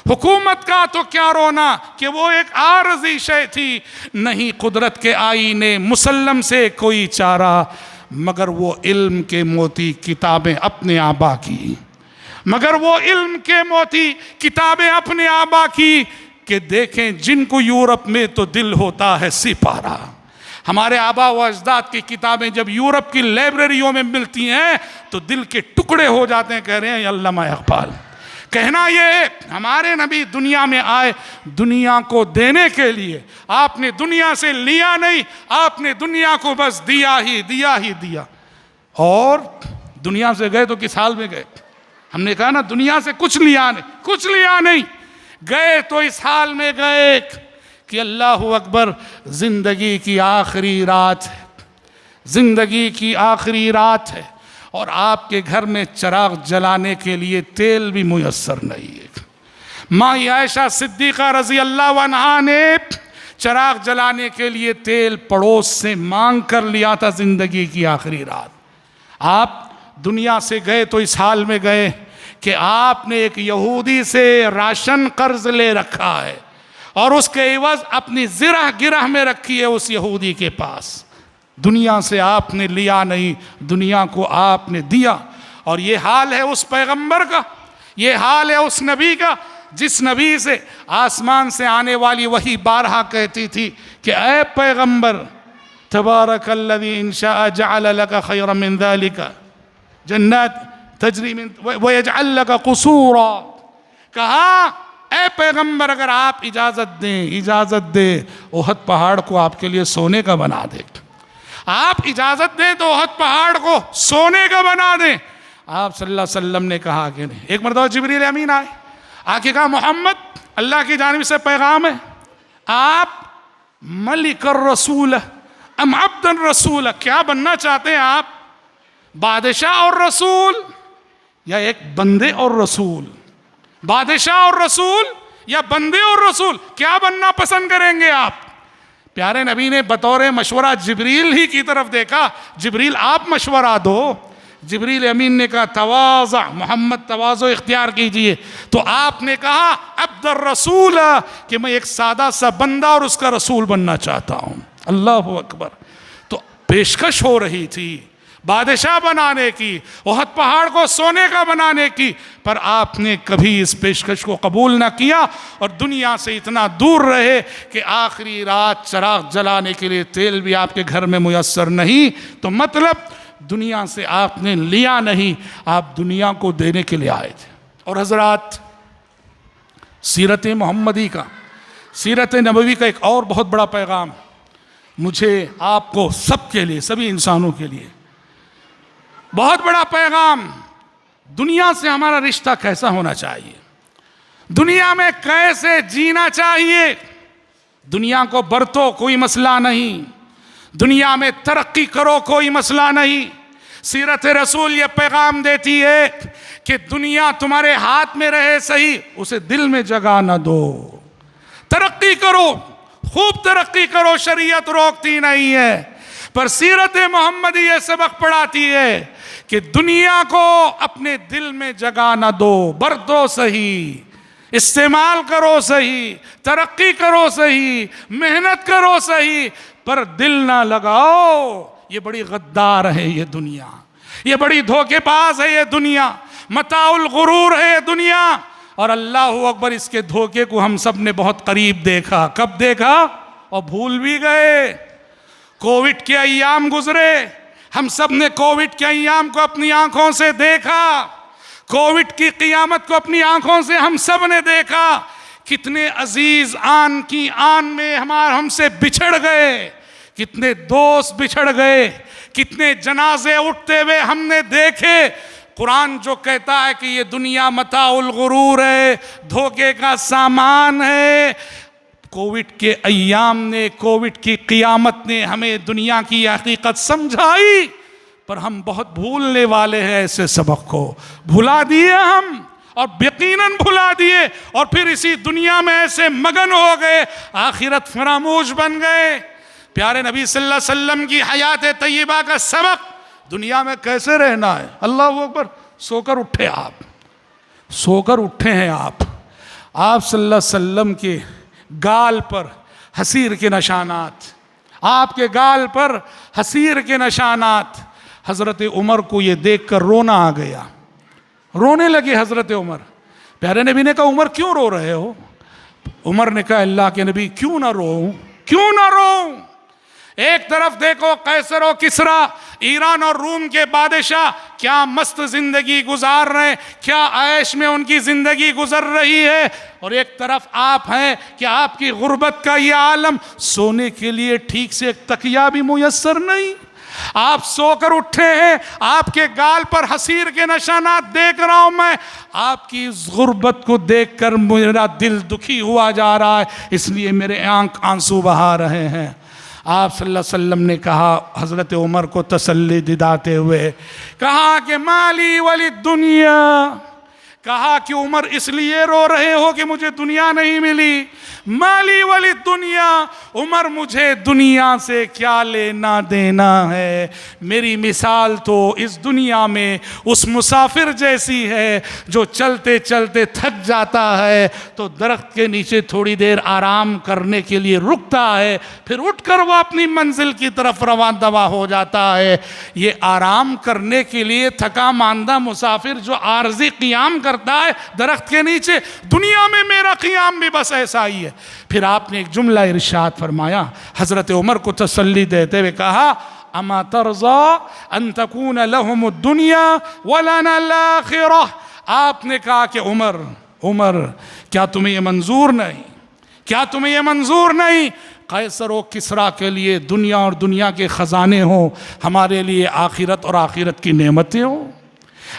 हुकूमत का तो क्या रोना कि वो एक आर्जी शय थी, नहीं कुदरत के आईने मुसल्लम से कोई चारा। मगर वो इल्म के मोती किताबें अपने आबा की, मगर वो इल्म के मोती किताबें अपने आबा की, कि देखें जिनको यूरोप में तो दिल होता है सिपारा। हमारे आबा व अजदाद की किताबें जब यूरोप की लाइब्रेरियों में मिलती हैं तो दिल के टुकड़े हो जाते हैं। कह रहे हैं अल्लामा इकबाल, कहना ये हमारे नबी दुनिया में आए दुनिया को देने के लिए। आपने दुनिया से लिया नहीं, आपने दुनिया को बस दिया ही दिया। और दुनिया से गए तो किस हाल में गए? हमने कहा ना, दुनिया से कुछ लिया नहीं, गए तो इस हाल में गए कि अल्लाह अकबर, ज़िंदगी की आखिरी रात है, ज़िंदगी की आखिरी रात है और आपके घर में चिराग जलाने के लिए तेल भी मुयस्सर नहीं है। माँ आयशा सिद्दीक़ा रज़ी अल्लाह अन्हा ने चिराग जलाने के लिए तेल पड़ोस से मांग कर लिया था ज़िंदगी की आखिरी रात। आप दुनिया से गए तो इस हाल में गए कि आपने एक यहूदी से राशन कर्ज ले रखा है और उसके एवज अपनी ज़िरह गिरह में रखी है उस यहूदी के पास। दुनिया से आपने लिया नहीं, दुनिया को आपने दिया। और ये हाल है उस पैगंबर का, ये हाल है उस नबी का जिस नबी से आसमान से आने वाली वही बारहा कहती थी कि ऐ पैगंबर, तबारकल्लज़ी इन शाअ जअल लका खैरन मिन ज़ालिका जन्नत तजरी मिन व यजअल लका क़ुसूरा। कहा ऐ पैगंबर, अगर आप इजाज़त दें ओहद पहाड़ को आपके लिए सोने का बना दे। आप इजाज़त दें तो ओहद पहाड़ को सोने का बना दें। आप सल्लल्लाहु अलैहि वसल्लम ने कहा कि नहीं। एक मरतबा जिब्रील अमीन आए, आके कहा मोहम्मद, अल्लाह की जानिब से पैगाम है, आप मलिकर रसूल अम अब्दन रसूल, क्या बनना चाहते हैं आप, बादशाह और रसूल या एक बंदे और रसूल? बादशाह और रसूल या बंदे और रसूल, क्या बनना पसंद करेंगे आप? प्यारे नबी ने बतौर मशवरा जिब्रील ही की तरफ देखा, जिब्रील आप मशवरा दो। जिब्रील अमीन ने कहा तवाज़ा मोहम्मद, तवाज़ो इख्तियार कीजिए। तो आपने कहा अब्दुर रसूल, कि मैं एक सादा सा बंदा और उसका रसूल बनना चाहता हूँ। अल्लाह अकबर। तो पेशकश हो रही थी बादशाह बनाने की, ओहद पहाड़ को सोने का बनाने की, पर आपने कभी इस पेशकश को कबूल ना किया और दुनिया से इतना दूर रहे कि आखिरी रात चिराग जलाने के लिए तेल भी आपके घर में मुयस्सर नहीं। तो मतलब दुनिया से आपने लिया नहीं, आप दुनिया को देने के लिए आए थे। और हज़रात, सीरत मोहम्मदी का, सीरत नबवी का एक और बहुत बड़ा पैगाम मुझे आपको सबके लिए, सभी इंसानों के लिए बहुत बड़ा पैगाम, दुनिया से हमारा रिश्ता कैसा होना चाहिए, दुनिया में कैसे जीना चाहिए। दुनिया को बरतो कोई मसला नहीं, दुनिया में तरक्की करो कोई मसला नहीं। सीरत रसूल ये पैगाम देती है कि दुनिया तुम्हारे हाथ में रहे सही, उसे दिल में जगह न दो। तरक्की करो, खूब तरक्की करो, शरीयत रोकती नहीं है, पर सीरत मोहम्मदी ये सबक पढ़ाती है कि दुनिया को अपने दिल में जगह न दो, बरतो सही, इस्तेमाल करो सही, तरक्की करो सही, मेहनत करो सही, पर दिल ना लगाओ। ये बड़ी गद्दार है ये दुनिया, ये बड़ी धोखेबाज है ये दुनिया, मताउल गुरूर है ये दुनिया। और अल्लाह अकबर, इसके धोखे को हम सब ने बहुत करीब देखा। कब देखा और भूल भी गए। कोविड के अय्याम गुजरे, हम सब ने कोविड के अय्याम को अपनी आंखों से देखा, कोविड की क़ियामत को अपनी आंखों से हम सब ने देखा। कितने अजीज आन की आन में हमसे बिछड़ गए, कितने दोस्त बिछड़ गए, कितने जनाजे उठते हुए हमने देखे। कुरान जो कहता है कि ये दुनिया मताउल गुरूर है, धोखे का सामान है, कोविड के अय्याम ने, कोविड की क़ियामत ने हमें दुनिया की हकीकत समझाई। पर हम बहुत भूलने वाले हैं, ऐसे सबक को भुला दिए हम, और यकीनन भुला दिए, और फिर इसी दुनिया में ऐसे मगन हो गए, आखिरत फरामोश बन गए। प्यारे नबी सल्लल्लाहु अलैहि वसल्लम की हयात तय्यबा का सबक, दुनिया में कैसे रहना है। अल्लाह अकबर। सोकर उठे आप, सोकर उठे हैं आप सल्लल्लाहु अलैहि वसल्लम के गाल पर हसीर के निशानात, आपके गाल पर हसीर के निशानात। हज़रत उमर को ये देखकर रोना आ गया, रोने लगे हज़रत उमर। प्यारे नबी ने कहा उमर क्यों रो रहे हो? उमर ने कहा अल्लाह के नबी क्यों ना रो, क्यों ना रो। एक तरफ देखो कैसर और किसरा, ईरान और रूम के बादशाह क्या मस्त जिंदगी गुजार रहे हैं, क्या ऐश में उनकी जिंदगी गुजर रही है, और एक तरफ आप हैं कि आपकी गुर्बत का ये आलम, सोने के लिए ठीक से एक तकिया भी मुयस्सर नहीं, आप सोकर उठे हैं, आपके गाल पर हसीर के निशानात देख रहा हूं मैं, आपकी इस गुर्बत को देखकर मेरा दिल दुखी हुआ जा रहा है, इसलिए मेरे आंख आंसू बहा रहे हैं। आप सल्लल्लाहु अलैहि वसल्लम ने कहा, हज़रत उमर को तसल्ली दिलाते हुए कहा कि माली वली दुनिया, कहा कि उमर इसलिए रो रहे हो कि मुझे दुनिया नहीं मिली, माली वाली दुनिया, उमर मुझे दुनिया से क्या लेना देना है, मेरी मिसाल तो इस दुनिया में उस मुसाफिर जैसी है जो चलते चलते थक जाता है तो दरख्त के नीचे थोड़ी देर आराम करने के लिए रुकता है, फिर उठकर वो अपनी मंजिल की तरफ रवान दवा हो जाता है। ये आराम करने के लिए थका मांदा मुसाफिर जो आर्जी क़ियाम करता है दरख्त के नीचे, दुनिया में मेरा क़ियाम भी बस ऐसा ही है। फिर आपने एक जुमला इरशाद फरमाया, हज़रत उमर को तसल्ली देते हुए कहा, अमा तरज़ा अन तकून लहुम दुनिया वलना आखिरह। आपने कहा कि उमर क्या तुम्हें ये मंजूर नहीं, क्या तुम्हें ये मंजूर नहीं, कैसर व किसरा के लिए दुनिया और दुनिया के ख़जाने हो, हमारे लिए आखिरत और आखिरत की नेमतें हो।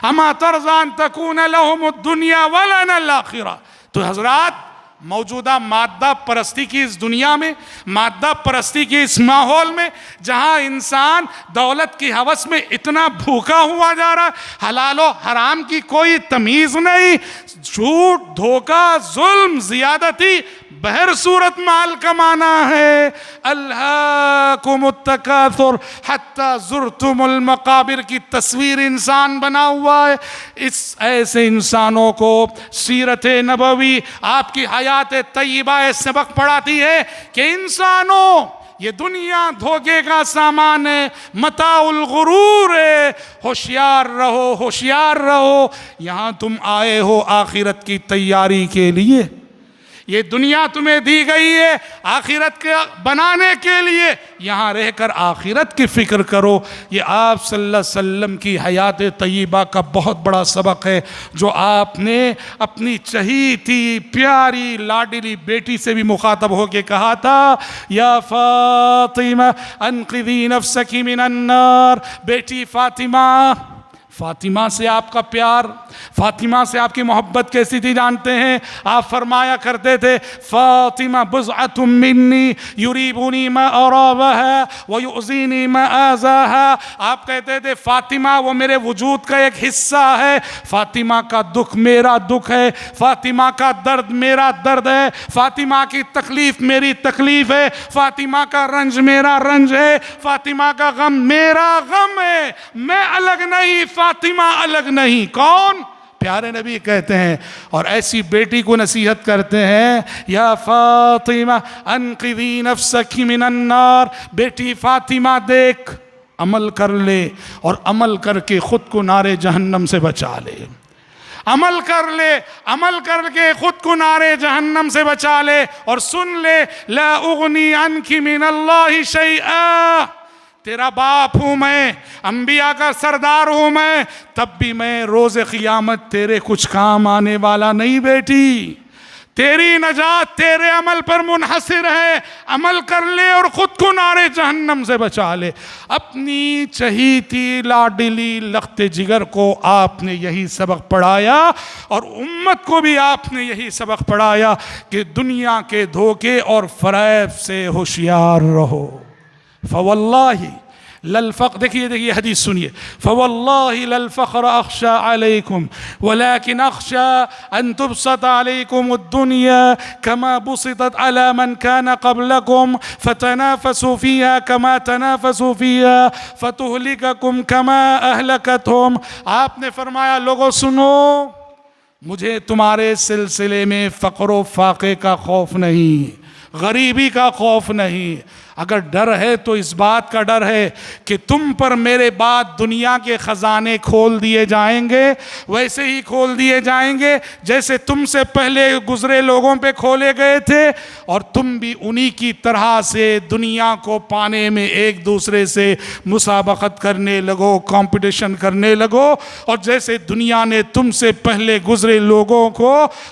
अमा तरज़ा अन तकून लहुम दुनिया वलना आखिरह। तो हज़रात, मौजूदा मादा परस्ती की इस दुनिया में, मादा परस्ती के इस माहौल में जहां इंसान दौलत की हवस में इतना भूखा हुआ जा रहा है, हलाल और हराम की कोई तमीज़ नहीं, झूठ, धोखा, जुल्म, ज़ियादती, बहर सूरत माल कमाना है। अल्हाकुमुत तकासुर हत्ता ज़ुरतुमुल मकाबिर की तस्वीर इंसान बना हुआ है। इस ऐसे इंसानों को सीरत नबवी, आपकी हयात तय्यबा सबक पढ़ाती है कि इंसानों, ये दुनिया धोखे का सामान है, मताउल गुरूर है, होशियार रहो, होशियार रहो। यहाँ तुम आए हो आखिरत की तैयारी के लिए, ये दुनिया तुम्हें दी गई है आखिरत के बनाने के लिए, यहाँ रहकर आखिरत की फ़िक्र करो। ये आप सल्लल्लाहु अलैहि वसल्लम की हयात तय्यबा का बहुत बड़ा सबक है, जो आपने अपनी चहीती प्यारी लाडली बेटी से भी मुखातब होके कहा था, या फ़ातिमा अनक़िज़ी नफ़्सकी मिनन नार। बेटी फ़ातिमा, फ़ातिमा से आपका प्यार, फ़ातिमा से आपकी मोहब्बत कैसी थी जानते हैं? आप फरमाया करते थे, फ़ातिमा बुज़अतुम मिन्नी युरीबुनी मा अराबहा व युज़ीनी मा आज़ाहा। आप कहते थे फ़ातिमा वो मेरे वजूद का एक हिस्सा है, फ़ातिमा का दुख मेरा दुख है, फ़ातिमा का दर्द मेरा दर्द है, फ़ातिमा की तकलीफ़ मेरी तकलीफ़ है, फ़ातिमा का रंज मेरा रंज है, फ़ातिमा का गम मेरा गम है। मैं अलग नहीं, फ़ातिमा अलग नहीं। कौन? प्यारे नबी कहते हैं, और ऐसी बेटी को नसीहत करते हैं, या फ़ातिमा अनक़िज़ी नफ़्सकी मिनन नार। बेटी फ़ातिमा देख, अमल कर ले और अमल करके ख़ुद को नारे जहन्नम से बचा ले। अमल कर ले, अमल करके खुद को नारे जहन्नम से बचा ले। और सुन ले, ला उगनी अन्की मिनल्लाहि शैआ। तेरा बाप हूँ मैं, अंबिया का सरदार हूँ मैं, तब भी मैं रोज़े क़ियामत तेरे कुछ काम आने वाला नहीं बेटी। तेरी नजात तेरे अमल पर मुनहसिर है। अमल कर ले और ख़ुद को नारे जहन्नम से बचा ले। अपनी चहीती लाडली लख्ते जिगर को आपने यही सबक पढ़ाया, और उम्मत को भी आपने यही सबक पढ़ाया कि दुनिया के धोखे और फ़रेब से होशियार रहो। फ़वल्लाहि लल फ़क़्र, देखिए हदीस सुनिए, फ़वल्लाहि लल फ़ख़्र अख़शा अलैकुम वलाकिन अख़शा अन तुबसत अलैकुम दुनिया कमा बुसितत अला मन कान क़ब्लकुम फ़तनाफ़सू फ़ीहा कमा तनाफ़सू फ़ीहा फ़तुहलिककुम कमा अहलकतहुम। आपने फरमाया, लोगों सुनो, मुझे तुम्हारे सिलसिले में फ़क़्र व फ़ाक़े का खौफ नहीं, गरीबी का खौफ नहीं। अगर डर है तो इस बात का डर है कि तुम पर मेरे बाद दुनिया के ख़जाने खोल दिए जाएंगे, वैसे ही खोल दिए जाएंगे जैसे तुमसे पहले गुज़रे लोगों पे खोले गए थे, और तुम भी उन्हीं की तरह से दुनिया को पाने में एक दूसरे से मुसाबक़त करने लगो, कंपटीशन करने लगो। और जैसे दुनिया ने तुमसे पहले गुज़रे लोगों को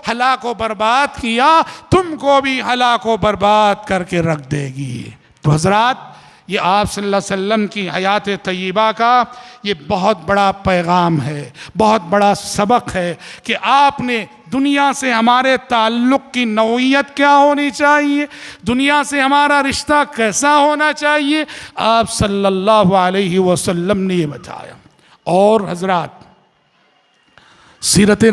हलाक व बर्बाद किया, तुमको भी हलाक व बर्बाद करके रख देगी। तो हज़रात, ये आप सल्लल्लाहु अलैहि वसल्लम की हयात तय्यबा का ये बहुत बड़ा पैगाम है, बहुत बड़ा सबक है कि आपने दुनिया से हमारे ताल्लुक़ की नौइयत क्या होनी चाहिए, दुनिया से हमारा रिश्ता कैसा होना चाहिए, आप सल्लल्लाहु अलैहि वसल्लम ने ये बताया। और हजरात, सीरत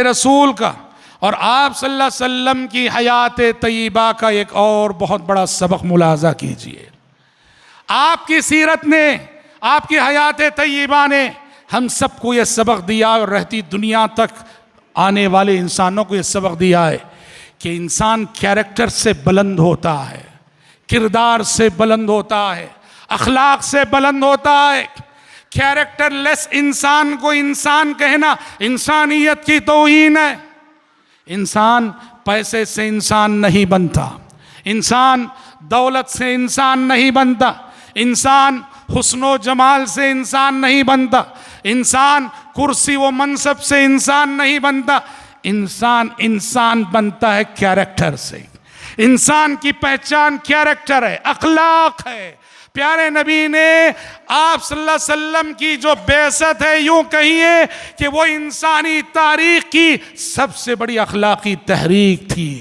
रसूल का और आप सल्लल्लाहु अलैहि वसल्लम की हयात तय्यबा का एक और बहुत बड़ा सबक मुलाजा कीजिए। आपकी सीरत ने, आपकी हयात तय्यबा ने हम सबको ये सबक दिया और रहती दुनिया तक आने वाले इंसानों को ये सबक दिया है कि इंसान कैरेक्टर से बुलंद होता है, किरदार से बुलंद होता है, अखलाक से बुलंद होता है। कैरेक्टरलेस इंसान को इंसान कहना इंसानियत की तौहीन है। इंसान पैसे से इंसान नहीं बनता, इंसान दौलत से इंसान नहीं बनता, इंसान हुस्नो जमाल से इंसान नहीं बनता, इंसान कुर्सी व मनसब से इंसान नहीं बनता। इंसान बनता है कैरेक्टर से। इंसान की पहचान कैरेक्टर है, अखलाक है। प्यारे नबी ने आप सल्लल्लाहु अलैहि वसल्लम की जो बेइज्जत है, यूं कहिए कि वो इंसानी तारीख की सबसे बड़ी अखलाकी तहरीक थी।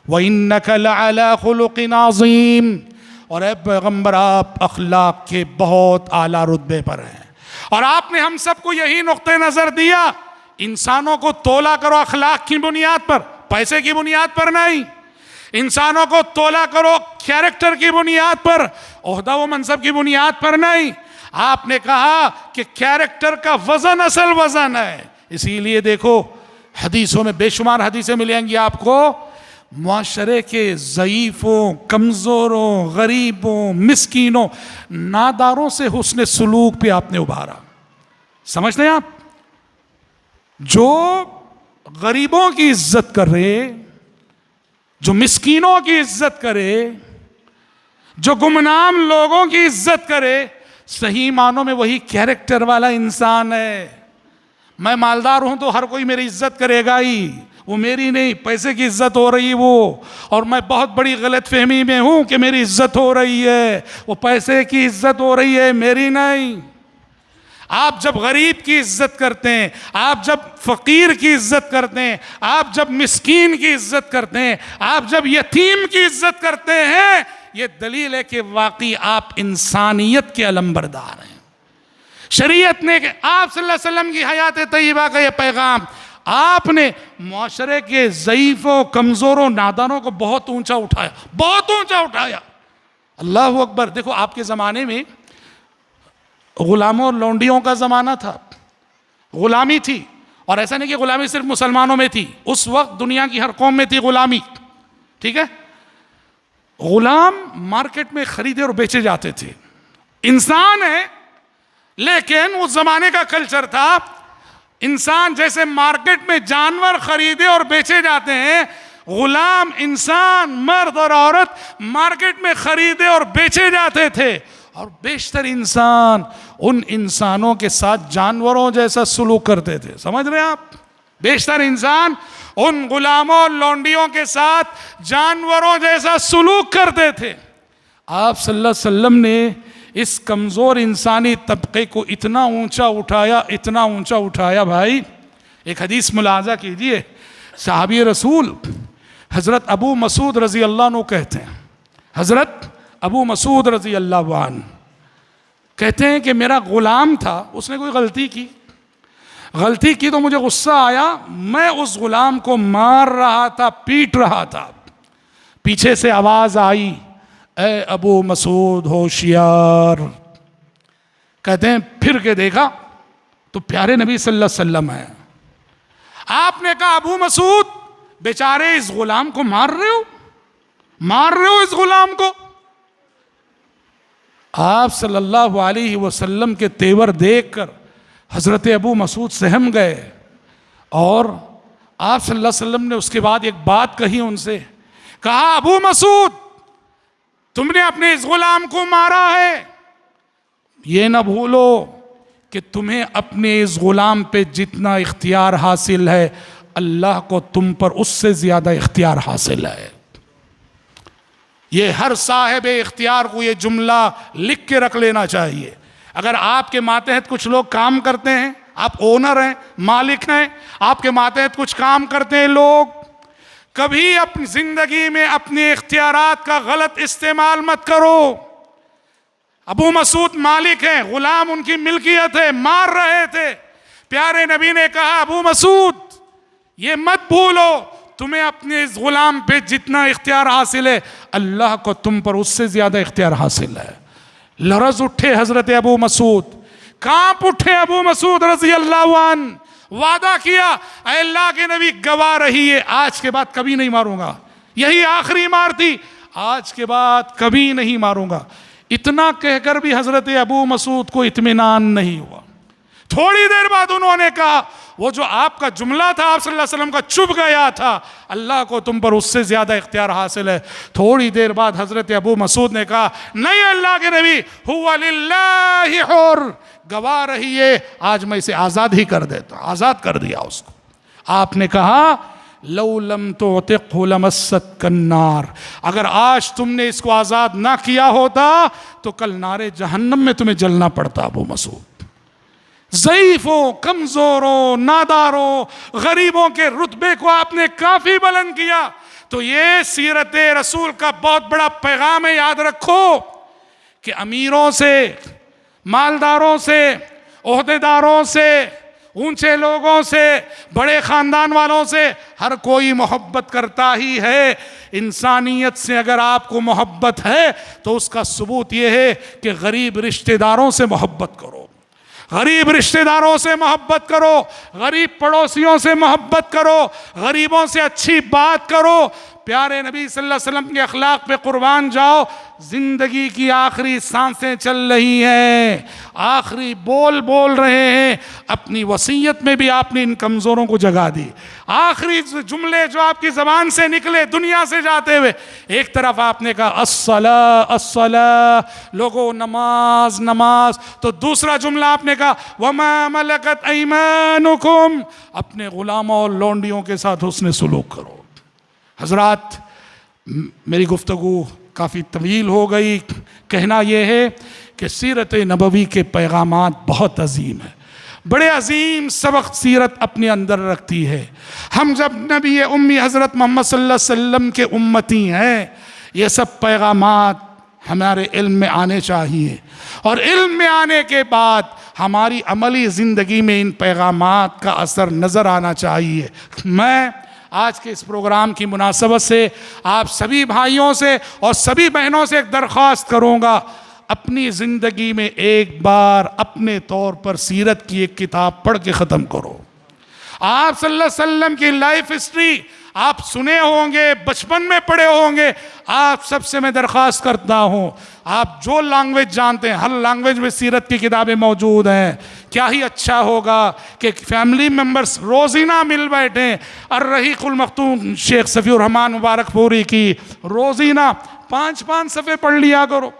व इन्नका लअला खुलुक़िन अज़ीम, और ए पैगम्बर आप अखलाक के बहुत आला रुतबे पर हैं। और आपने हम सबको यही नुक्ते नज़र दिया, इंसानों को तोला करो अखलाक की बुनियाद पर, पैसे की बुनियाद पर नहीं। इंसानों को तोला करो कैरेक्टर की बुनियाद पर, ओहदा व मनसब की बुनियाद पर नहीं। आपने कहा कि कैरेक्टर का वजन असल वजन है। इसीलिए देखो हदीसों में बेशुमार हदीसें मिलेंगी आपको, मुआशरे के ज़ईफ़ों, कमज़ोरों, गरीबों, मिस्कीनों, नादारों से हुस्न सुलूक पे आपने उभारा। समझते हैं आप? जो गरीबों की इज्जत करे, जो मिस्कीनों की इज्जत करे, जो गुमनाम लोगों की इज्जत करे, सही मानों में वही कैरेक्टर वाला इंसान है। मैं मालदार हूं तो हर कोई मेरी इज्जत करेगा ही, वो मेरी नहीं, पैसे की इज्जत हो रही वो, और मैं बहुत बड़ी गलत फहमी में हूं कि मेरी इज्जत हो रही है, वो पैसे की इज्जत हो रही है, मेरी नहीं। आप जब गरीब की इज्जत करते हैं, आप जब फ़कीर की इज्जत करते हैं, आप जब मिस्कीन की इज्जत करते हैं, आप जब यतीम की इज्जत करते हैं, ये दलील है कि वाकई आप इंसानियत के अलंबरदार हैं। शरीयत ने आप सल्लल्लाहु अलैहि वसल्लम की हयात तय्यबा का ये पैगाम आपने मुआशरे के ज़ईफ़ों, कमज़ोरों, नादानों को बहुत ऊंचा उठाया, बहुत ऊंचा उठाया। अल्लाह अकबर। देखो आपके ज़माने में गुलामों और लौंडियों का ज़माना था, गुलामी थी। और ऐसा नहीं कि गुलामी सिर्फ मुसलमानों में थी, उस वक्त दुनिया की हर कौम में थी गुलामी। ठीक है, गुलाम मार्केट में खरीदे और बेचे जाते थे। इंसान है, लेकिन उस जमाने का कल्चर था, इंसान जैसे मार्केट में जानवर खरीदे और बेचे जाते हैं, गुलाम इंसान, मर्द और औरत मार्केट में खरीदे और बेचे जाते थे। और बेशतर इंसान उन इंसानों के साथ जानवरों जैसा सलूक करते थे। समझ रहे हैं आप? बेशतर इंसान उन गुलामों लौंडियों के साथ जानवरों जैसा सलूक करते थे। आप सल्लल्लाहु अलैहि वसल्लम ने इस कमज़ोर इंसानी तबके को इतना ऊंचा उठाया, इतना ऊंचा उठाया। भाई एक हदीस मुलाजा कीजिए, साहबी रसूल हज़रत अबू मसूद रज़ी अल्लाह अन्हु कहते हैं, हज़रत अबू मसूद रज़ी अल्लाह अन्हु कहते हैं कि मेरा ग़ुलाम था, उसने कोई गलती की तो मुझे गुस्सा आया, मैं उस ग़ुलाम को मार रहा था, पीट रहा था। पीछे से आवाज़ आई, ए अबू मसूद होशियार। कहते हैं फिर के देखा तो प्यारे नबी सल्लल्लाहु अलैहि वसल्लम है। आपने कहा अबू मसूद बेचारे इस ग़ुलाम को मार रहे हो इस ग़ुलाम को। आप सल्लल्लाहु अलैहि वसल्लम के तेवर देखकर हज़रत अबू मसूद सहम गए, और आप सल्लल्लाहु अलैहि वसल्लम ने उसके बाद एक बात कही उनसे, कहा अबू मसूद तुमने अपने इस ग़ुलाम को मारा है, ये ना भूलो कि तुम्हें अपने इस ग़ुलाम पे जितना इख्तियार हासिल है, अल्लाह को तुम पर उससे ज़्यादा इख्तियार हासिल है। ये हर साहिब इख्तियार को ये जुमला लिख के रख लेना चाहिए। अगर आपके मातहत कुछ लोग काम करते हैं, आप ओनर हैं, मालिक हैं, आपके मातहत कुछ काम करते हैं लोग, कभी अपनी जिंदगी में अपने इख्तियारात का गलत इस्तेमाल मत करो। अबू मसूद मालिक हैं, गुलाम उनकी मिल्कियत है, मार रहे थे। प्यारे नबी ने कहा, अबू मसूद ये मत भूलो, तुम्हें अपने इस गुलाम पे जितना इख्तियार हासिल है, अल्लाह को तुम पर उससे ज्यादा इख्तियार हासिल है। लरज उठे हजरत अबू मसूद, कांप उठे अबू मसूद रज़ी अल्लाह अन्हु, वादा किया, अल्लाह के नबी गवाह रहिए, आज के बाद कभी नहीं मारूंगा, यही आखिरी मार थी, आज के बाद कभी नहीं मारूंगा। इतना कहकर भी हजरत अबू मसूद को इत्मीनान नहीं हुआ। थोड़ी देर बाद उन्होंने कहा, वो जो आपका जुमला था आप सल्लल्लाहु अलैहि वसल्लम का चुभ गया था, अल्लाह को तुम पर उससे ज्यादा इख्तियार हासिल है। थोड़ी देर बाद हजरत अबू मसूद ने कहा, नहीं अल्लाह के नबी, हुवा लिल्लाहि हुर, गवाह रहिए, आज मैं इसे आजाद ही कर देता, आजाद कर दिया उसको। आपने कहा, लौलम तुतिक़हु लमस्सत कन्नार, अगर आज तुमने इसको आजाद ना किया होता तो कल नारे जहन्नम में तुम्हें जलना पड़ता। अबू मसूद ज़ईफ़ों, कमज़ोरों, नादारों, गरीबों के रुतबे को आपने काफ़ी बुलंद किया। तो ये सीरत रसूल का बहुत बड़ा पैगाम है। याद रखो कि अमीरों से, मालदारों से, ओहदेदारों से, ऊंचे लोगों से, बड़े ख़ानदान वालों से हर कोई मोहब्बत करता ही है। इंसानियत से अगर आपको मोहब्बत है तो उसका सबूत यह है कि गरीब रिश्तेदारों से मोहब्बत करो, गरीब रिश्तेदारों से मोहब्बत करो, गरीब पड़ोसियों से मोहब्बत करो, गरीबों से अच्छी बात करो। प्यारे नबी सल्लल्लाहु अलैहि वसल्लम के अखलाक पे कुर्बान जाओ। जिंदगी की आखिरी सांसें चल रही हैं, आखिरी बोल बोल रहे हैं, अपनी वसीयत में भी आपने इन कमज़ोरों को जगा दी। आखिरी जुमले जो आपकी ज़बान से निकले दुनिया से जाते हुए, एक तरफ आपने कहा अस्सला अस्सला, लोगों नमाज नमाज, तो दूसरा जुमला आपने कहा वमा मलकत ऐमानुकुम, अपने गुलामों और लौंडियों के साथ हुस्न सुलूक करो। हजरात, मेरी गुफ्तगू काफ़ी तवील हो गई। कहना यह है कि सीरत नबवी के पैगामात बहुत अजीम है, बड़े अजीम सबक सीरत अपने अंदर रखती है। हम जब नबी उम्मी हज़रत मोहम्मद सल्लल्लाहु अलैहि वसल्लम के उम्मती हैं, ये सब पैगामात हमारे इल्म में आने चाहिए, और इल्म में आने के बाद हमारी अमली ज़िंदगी में इन पैगामात का असर नज़र आना चाहिए। मैं आज के इस प्रोग्राम की मुनासबत से आप सभी भाइयों से और सभी बहनों से एक दरख्वास्त करूँगा, अपनी ज़िंदगी में एक बार अपने तौर पर सीरत की एक किताब पढ़ के ख़त्म करो। आप सल्लल्लाहु अलैहि वसल्लम की लाइफ हिस्ट्री आप सुने होंगे, बचपन में पढ़े होंगे। आप सबसे मैं दरख्वास्त करता हूँ, आप जो लैंग्वेज जानते हैं, हर लैंग्वेज में सीरत की किताबें मौजूद हैं। क्या ही अच्छा होगा कि फैमिली मेम्बर्स रोज़ीना मिल बैठें। अर्रहीक़ुल मख्तूम शेख सफ़ीउर रहमान मुबारकपुरी की रोज़ीना 5-5 सफ़े पढ़ लिया करो।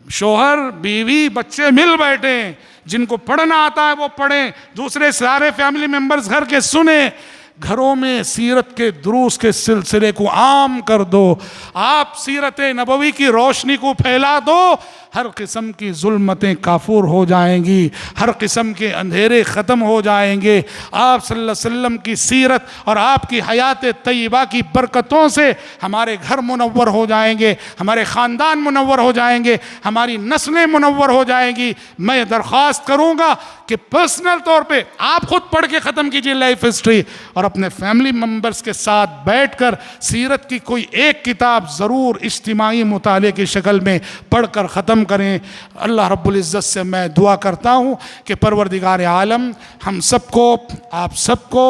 शोहर बीवी बच्चे मिल बैठें, जिनको पढ़ना आता है वो पढ़ें, दूसरे सारे फैमिली मेम्बर्स घर के सुने। घरों में सीरत के दुरूस के सिलसिले को आम कर दो। आप सीरत नबवी की रोशनी को फैला दो, हर किस्म की जुल्मतें काफूर हो जाएंगी, हर किस्म के अंधेरे ख़त्म हो जाएंगे। आप सल्लल्लाहु अलैहि वसल्लम की सीरत और आपकी हयात तय्यबा की बरकतों से हमारे घर मुनव्वर हो जाएंगे, हमारे ख़ानदान मुनव्वर हो जाएंगे, हमारी नस्लें मुनव्वर हो जाएंगी। मैं दरख्वास्त करूँगा कि पर्सनल तौर पे आप खुद पढ़ के ख़त्म कीजिए लाइफ हिस्ट्री, और अपने फैमिली मेम्बर्स के साथ बैठकर सीरत की कोई एक किताब ज़रूर इज्तिमाई मुताले की शक्ल में पढ़कर ख़त्म करें। अल्लाह रब्बुल इज़्ज़त से मैं दुआ करता हूँ कि परवरदिगार आलम हम सबको, आप सबको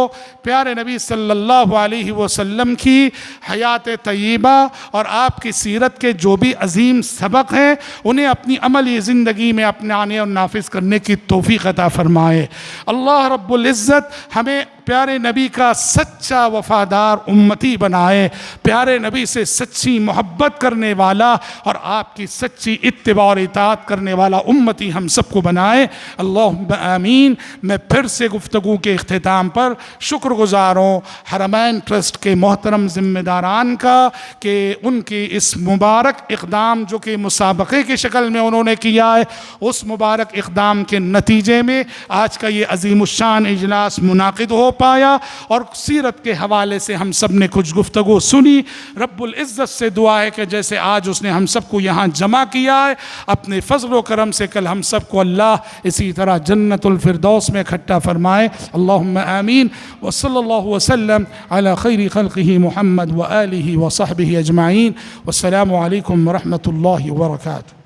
प्यारे नबी सल्लल्लाहु अलैहि वसल्लम की हयात तय्यबा और आपकी सीरत के जो भी अजीम सबक हैं उन्हें अपनी अमली ज़िंदगी में अपनाने और नाफिज करने की तौफीक अता फरमाए। अल्लाह रब्बुल इज़्ज़त हमें प्यारे नबी का सच्चा वफादार उम्मती बनाए, प्यारे नबी से सच्ची मोहब्बत करने वाला और आपकी सच्ची इत्तिबा और इताअत करने वाला उम्मती हम सबको बनाए। अल्लाहुम्मा आमीन। मैं फिर से गुफ्तगू के इख्तिताम पर शुक्रगुज़ार हूँ हरमैन ट्रस्ट के मोहतरम ज़िम्मेदारान का कि उनकी इस मुबारक इक़दाम जो कि मुसाबक़े की शक्ल में उन्होंने किया है, उस मुबारक इक़दाम के नतीजे में आज का ये अज़ीमुश्शान इजलास मुनाक़िद हो पाया और सीरत के हवाले से हम सब ने कुछ गुफ्तगू सुनी। रब्बुल इज़्ज़त से दुआ है कि जैसे आज उसने हम सबको यहाँ जमा किया है, अपने फ़ज़ल व करम से कल हम सबको अल्लाह इसी तरह जन्नतुल फ़िरदौस में इकट्ठा फरमाए। अल्लाहुम्मा आमीन। व सल्लल्लाहु वसल्लम अला खैरि खल्क़िही मुहम्मद व आलिही व सहबिही अजमाईन। वस्सलामु अलैकुम व रहमतुल्लाहि व बरकातुहू।